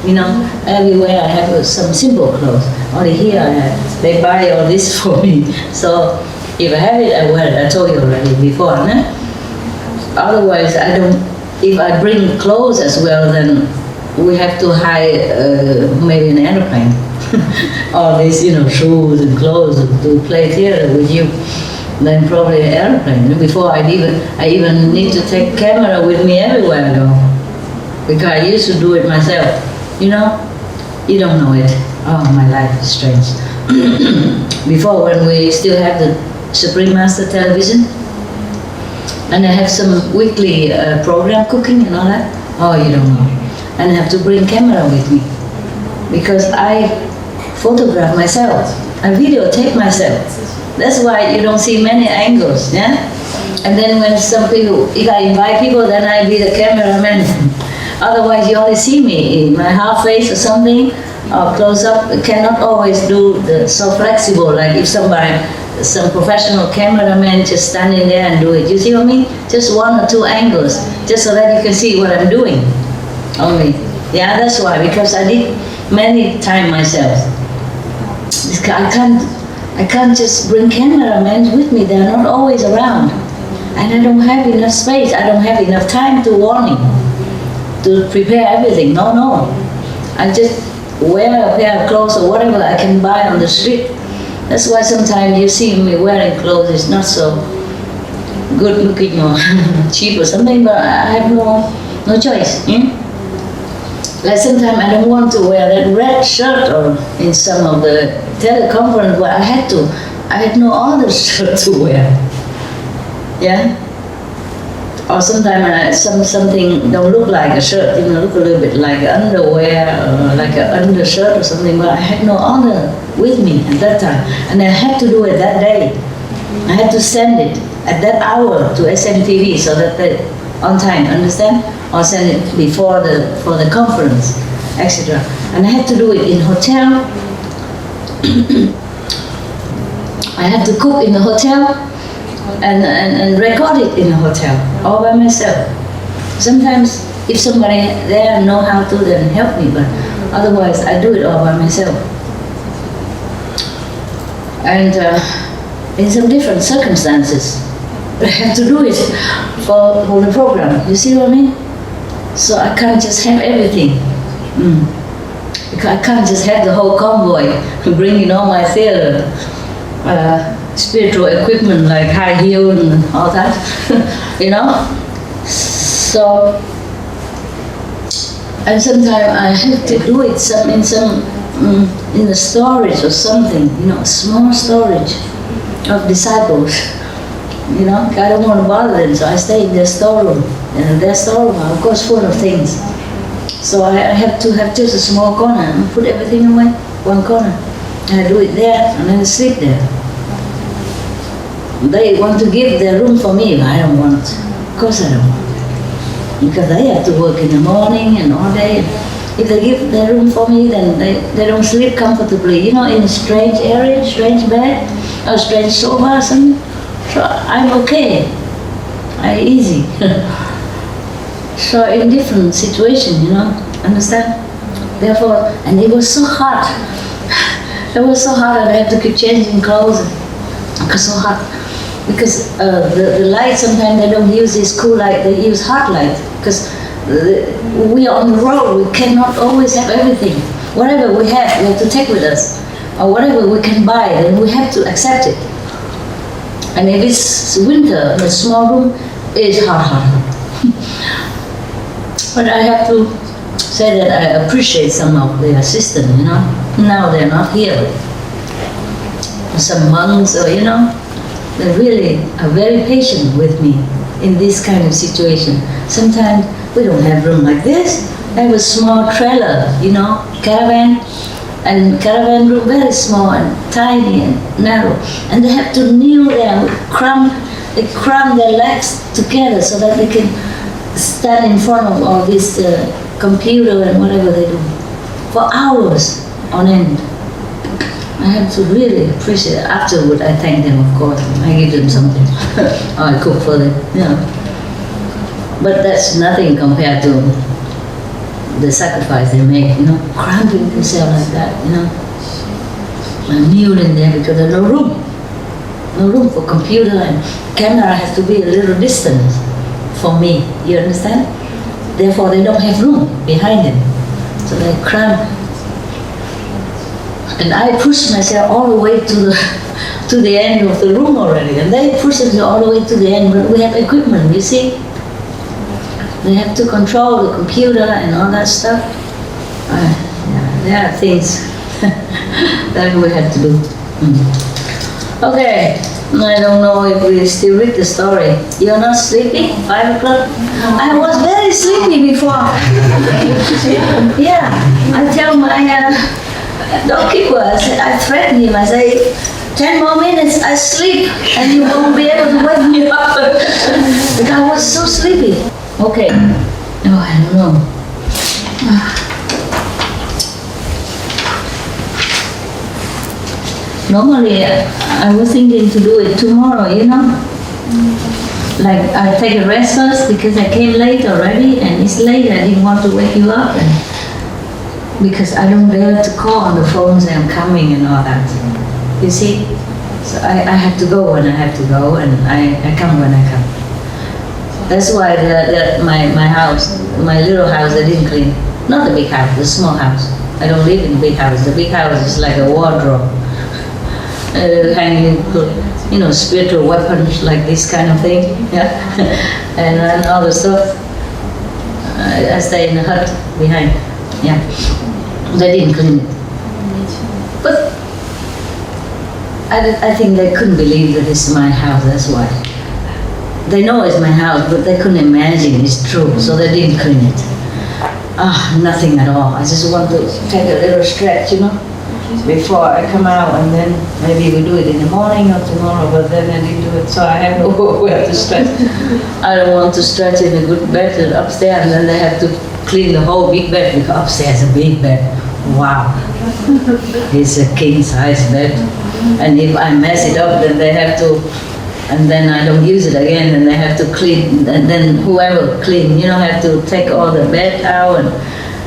You know, everywhere I have some simple clothes. Only here I have. They buy all this for me. So if I have it, I wear it. I told you already before, no? Otherwise, I don't. If I bring clothes as well, then we have to hire maybe an airplane. All these, you know, shoes and clothes to play theater with you. Then probably an airplane. Before I even need to take camera with me everywhere I go. Because I used to do it myself. You know, you don't know it. Oh, my life is strange. Before, when we still have the Supreme Master television, and I have some weekly program cooking and all that. Oh, you don't know. And I have to bring camera with me because I photograph myself. I videotape myself. That's why you don't see many angles, yeah? And then when some people, if I invite people, then I be the cameraman. Otherwise, you only see me in my half face or something, or close up. I cannot always do the so flexible, like if some professional cameraman just standing there and do it. You see what I mean? Just one or two angles, just so that you can see what I'm doing. Only. Yeah, that's why, because I did many times myself. I can't just bring cameramen with me. They're not always around. And I don't have enough space. I don't have enough time to warning, to prepare everything. No. I just wear a pair of clothes or whatever I can buy on the street. That's why sometimes you see me wearing clothes. It's not so good looking or cheap or something, but I have no choice. Like sometimes I don't want to wear that red shirt or in some of the teleconference, but I had to. I had no other shirt to wear. Yeah? Or sometimes something don't look like a shirt, you know, look a little bit like underwear or like an undershirt or something, but I had no other with me at that time. And I had to do it that day. I had to send it at that hour to SMTV so that they on time, understand? Or send it before for the conference, etc. And I had to do it in hotel. I had to cook in the hotel and record it in the hotel, all by myself. Sometimes if somebody there know how to, then help me, but otherwise I do it all by myself. And in some different circumstances, but I have to do it for the program. You see what I mean? So I can't just have everything. Because I can't just have the whole convoy bringing all my theater spiritual equipment like high heel and all that, you know. So, and sometimes I have to do it in the storage or something, you know, small storage of disciples. You know, I don't want to bother them, so I stay in their storeroom. And their storeroom, of course, full of things. So I have to have just a small corner and put everything away, one corner. And I do it there, and then I sleep there. They want to give their room for me, but I don't want. Of course I don't want. Because they have to work in the morning and all day. If they give their room for me, then they don't sleep comfortably, you know, in a strange area, strange bed, or strange sofa or something. So I'm okay. I'm easy. So in different situations, you know, understand? Therefore, and it was so hot. It was so hot, and I had to keep changing clothes. It was so hot. Because the light, sometimes they don't use this cool light, they use hot light. Because we are on the road, we cannot always have everything. Whatever we have to take with us. Or whatever we can buy, then we have to accept it. And if it's winter in a small room, it's hot. But I have to say that I appreciate some of their system, you know. Now they're not here. Some monks, or you know, they really are very patient with me in this kind of situation. Sometimes we don't have room like this. I have a small trailer, you know, caravan. And caravan room very small and tiny and narrow. And they have to kneel there, they cram their legs together so that they can stand in front of all this computer and whatever they do for hours on end. I have to really appreciate it. Afterward, I thank them, of course. I give them something. Or I cook for them, you know. But that's nothing compared to the sacrifice they make, you know, cramping themselves like that, you know. And kneeling there because there's no room. No room for computer and camera has to be a little distance for me, you understand? Therefore they don't have room behind them. So they cramp. And I push myself all the way to the end of the room already. And they push themselves all the way to the end, but we have equipment, you see? They have to control the computer and all that stuff. Yeah, there are things that we have to do. Okay, I don't know if we still read the story. You're not sleepy? 5 o'clock? I was very sleepy before. Yeah, I tell my dog keeper, I threaten him, I say, 10 more minutes, I sleep, and you won't be able to wake me up. Because I was so sleepy. Okay. Oh, I don't know. Normally, I was thinking to do it tomorrow, you know? Like, I take a rest first because I came late already, and it's late, I didn't want to wake you up. And because I don't dare to call on the phone and say I'm coming and all that. You see? So I have to go when I have to go, and I come when I come. That's why my house, my little house, I didn't clean. Not the big house, the small house. I don't live in the big house. The big house is like a wardrobe. Hanging, you know, spiritual weapons, like this kind of thing. Yeah, and all the stuff. I stay in the hut behind. Yeah, they didn't clean it. But I think they couldn't believe that it's my house. That's why. They know it's my house, but they couldn't imagine it's true, so they didn't clean it. Nothing at all. I just want to take a little stretch, you know, before I come out, and then maybe we do it in the morning or tomorrow, but then I didn't do it, so I have nowhere to stretch. I don't want to stretch in a good bed upstairs, and then they have to clean the whole big bed, because upstairs is a big bed. Wow. It's a king-size bed. And if I mess it up, then they have to, and then I don't use it again, and they have to clean, and then whoever clean, you know, have to take all the bed out and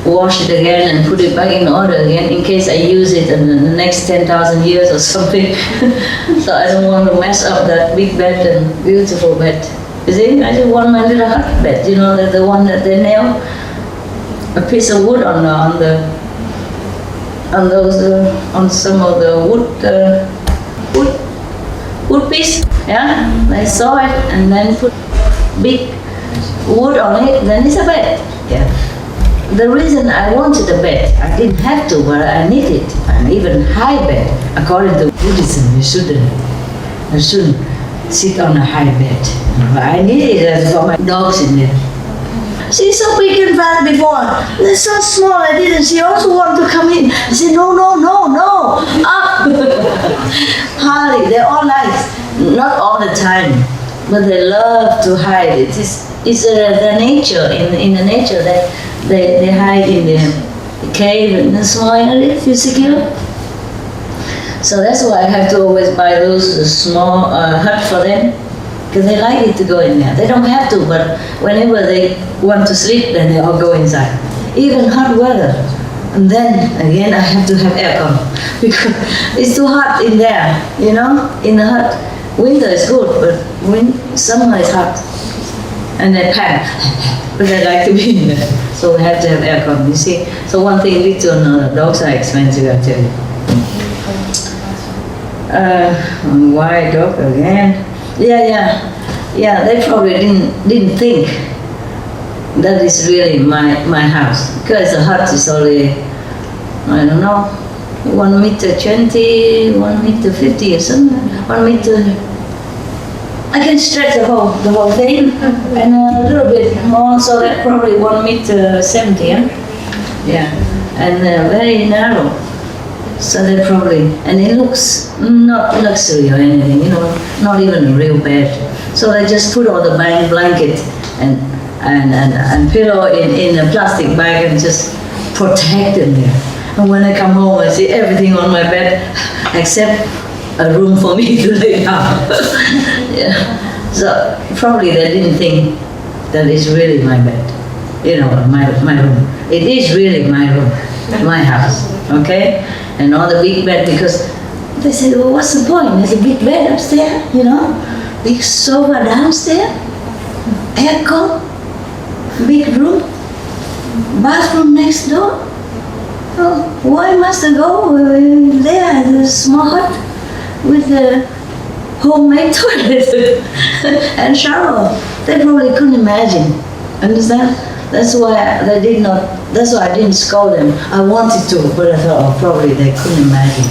wash it again and put it back in order again in case I use it in the next 10,000 years or something. So I don't want to mess up that big bed and beautiful bed. You see, I just want my little hut bed, you know, the one that they nail a piece of wood on some of the wood piece. Yeah, they saw it and then put big wood on it, then it's a bed. Yeah. The reason I wanted a bed, I didn't have to, but I needed an even high bed. According to Buddhism, you shouldn't sit on a high bed. But I needed it for my dogs in there. She's so big and fat before. They're so small, I didn't. She also wanted to come in. I said, no, up. Hardly, they're all nice. Not all the time, but they love to hide. It's their nature. In the nature that they hide in the cave in the small area, if you're secure. So that's why I have to always buy those small huts for them, because they like it to go in there. They don't have to, but whenever they want to sleep, then they all go inside. Even hot weather. And then again I have to have aircon because it's too hot in there, you know, in the hut. Winter is good, but summer is hot. And they panic, but they like to be in there. So we have to have aircon, you see. So one thing leads to another. Dogs are expensive, I tell you. Why dog again? Yeah, they probably didn't think that is really my house. Because the hut is only, I don't know, 1 meter 20, 1 meter 50 or something. 1 meter. I can stretch the whole thing and a little bit more, so that probably 1 meter 70, yeah, and very narrow. So they probably, and it looks not luxury or anything, you know, not even a real bed. So they just put all the blanket and pillow in a plastic bag and just protect them there. And when I come home, I see everything on my bed except a room for me to lay down. Yeah. So probably they didn't think that is really my bed. You know, my room. It is really my room, my house. Okay? And not the big bed, because they say, well, what's the point? There's a big bed upstairs, you know, big sofa downstairs, aircon, big room, bathroom next door. Oh, why must I go there, the small hut with the homemade toilet and shower? They probably couldn't imagine. Understand? That's why I didn't scold them. I wanted to, but I thought, oh, probably they couldn't imagine.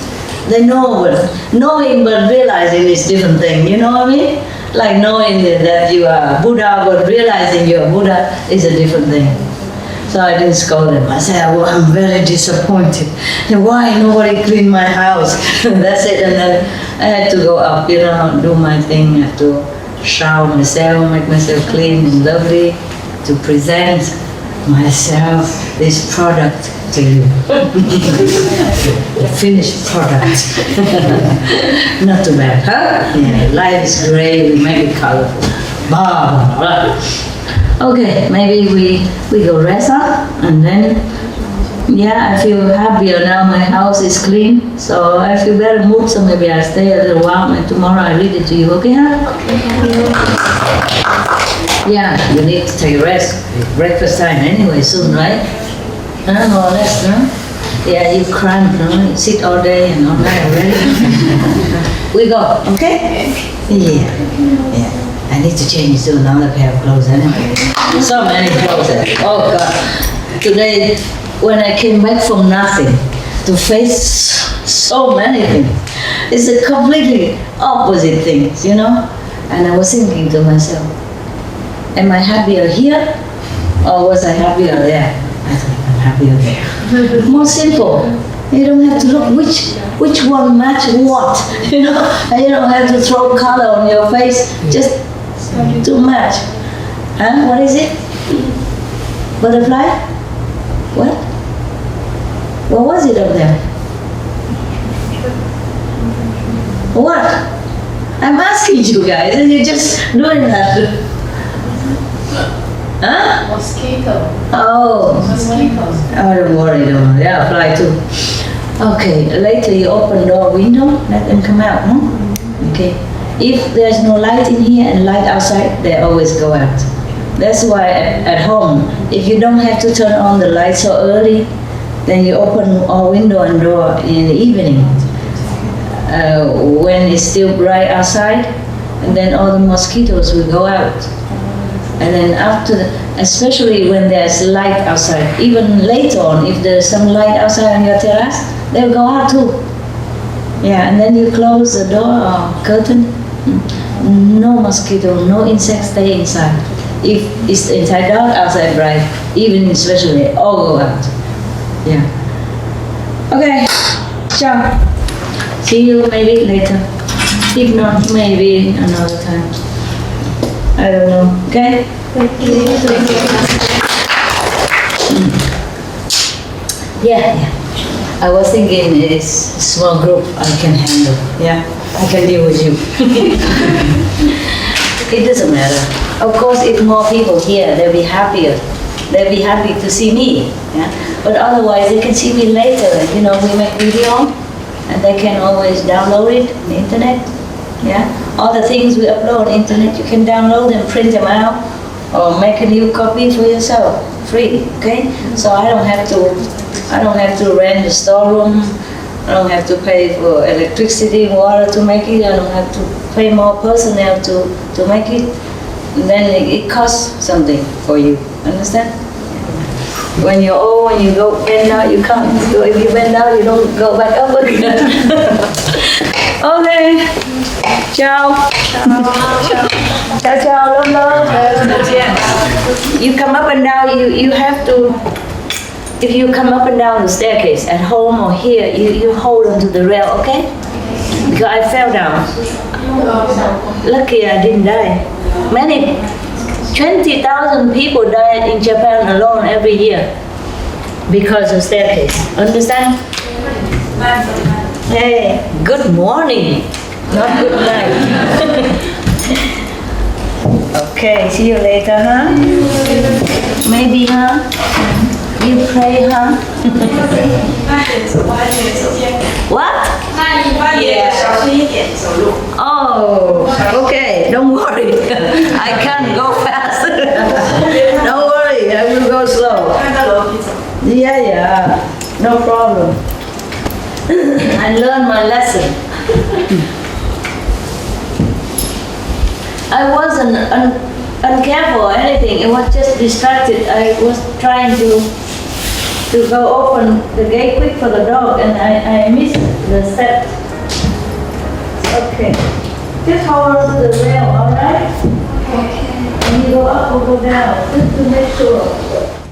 They know, but knowing but realizing is different thing. You know what I mean? Like knowing that you are Buddha, but realizing you're Buddha is a different thing. So I didn't scold them. I said, well, I'm very disappointed. And why nobody cleaned my house? That's it. And then I had to go up, you know, do my thing. I have to shower myself, make myself clean and lovely, to present myself, this product to you. The finished product. Not too bad, huh? Yeah, life is great, we make it colorful. Blah, blah, blah. Okay, maybe we go rest up, and then, yeah, I feel happier now. My house is clean, so I feel better mood, so maybe I stay a little while, and tomorrow I read it to you, okay, huh? Okay. Yeah, you need to take a rest. Breakfast time anyway soon, right? More or less, no? Yeah, you cramp, no? You sit all day and all night already. We go, okay? Yeah. I need to change to another pair of clothes anyway. So many clothes. Oh God. Today, when I came back from nothing to face so many things, it's a completely opposite things, you know? And I was thinking to myself, am I happier here or was I happier there? I thought I'm happier there. More simple. You don't have to look which one match what, you know? And you don't have to throw color on your face just to match. Huh? What is it? Butterfly? What? What was it up there? What? I'm asking you guys, and you're just doing that. Huh? Mosquito. Oh. Mosquitoes. Oh, don't worry. Yeah, fly too. Okay, later you open door, window, let them come out, huh? Okay. If there's no light in here and light outside, they always go out. That's why at home, if you don't have to turn on the light so early, then you open all window and door in the evening. When it's still bright outside, and then all the mosquitoes will go out. And then after, especially when there's light outside, even later on, if there's some light outside on your terrace, they'll go out too. Yeah, and then you close the door or curtain, no mosquito, no insects stay inside. If it's inside dark, outside bright, even especially, all go out. Yeah. Okay, ciao. See you maybe later. If not, maybe another time. I don't know. Okay? Thank you. Yeah. I was thinking it's a small group I can handle. Yeah? I can deal with you. It doesn't matter. Of course, if more people here, they'll be happier. They'll be happy to see me. Yeah? But otherwise, they can see me later. You know, we make video, and they can always download it on the internet. Yeah? All the things we upload on the internet, you can download them, print them out, or make a new copy for yourself, free. Okay? So I don't have to rent a storeroom. I don't have to pay for electricity, water to make it. I don't have to pay more personnel to make it. And then it costs something for you. Understand? When you're old, when you go bend down, you can't. If you bend down, you don't go back up again. Okay. Ciao. Ciao. Love. You come up and down. You have to. If you come up and down the staircase at home or here, you hold onto the rail, okay? Because I fell down. Lucky I didn't die. 20,000 people died in Japan alone every year because of staircase. Understand? Hey, good morning, not good night. Okay. Okay, see you later, huh? Maybe, huh? You pray, huh? 慢点走，慢点走，先 What? 慢点，小心一点走路。 Oh, okay, don't worry. I can't go fast. Don't worry, I will go slow. 看到楼梯走。 Yeah, no problem. I learned my lesson. I wasn't uncareful or anything. It was just distracted. I was trying to go open the gate quick for the dog, and I missed the step. Okay. Just hold on to the rail, all right? Okay. When you go up or go down, just to make sure.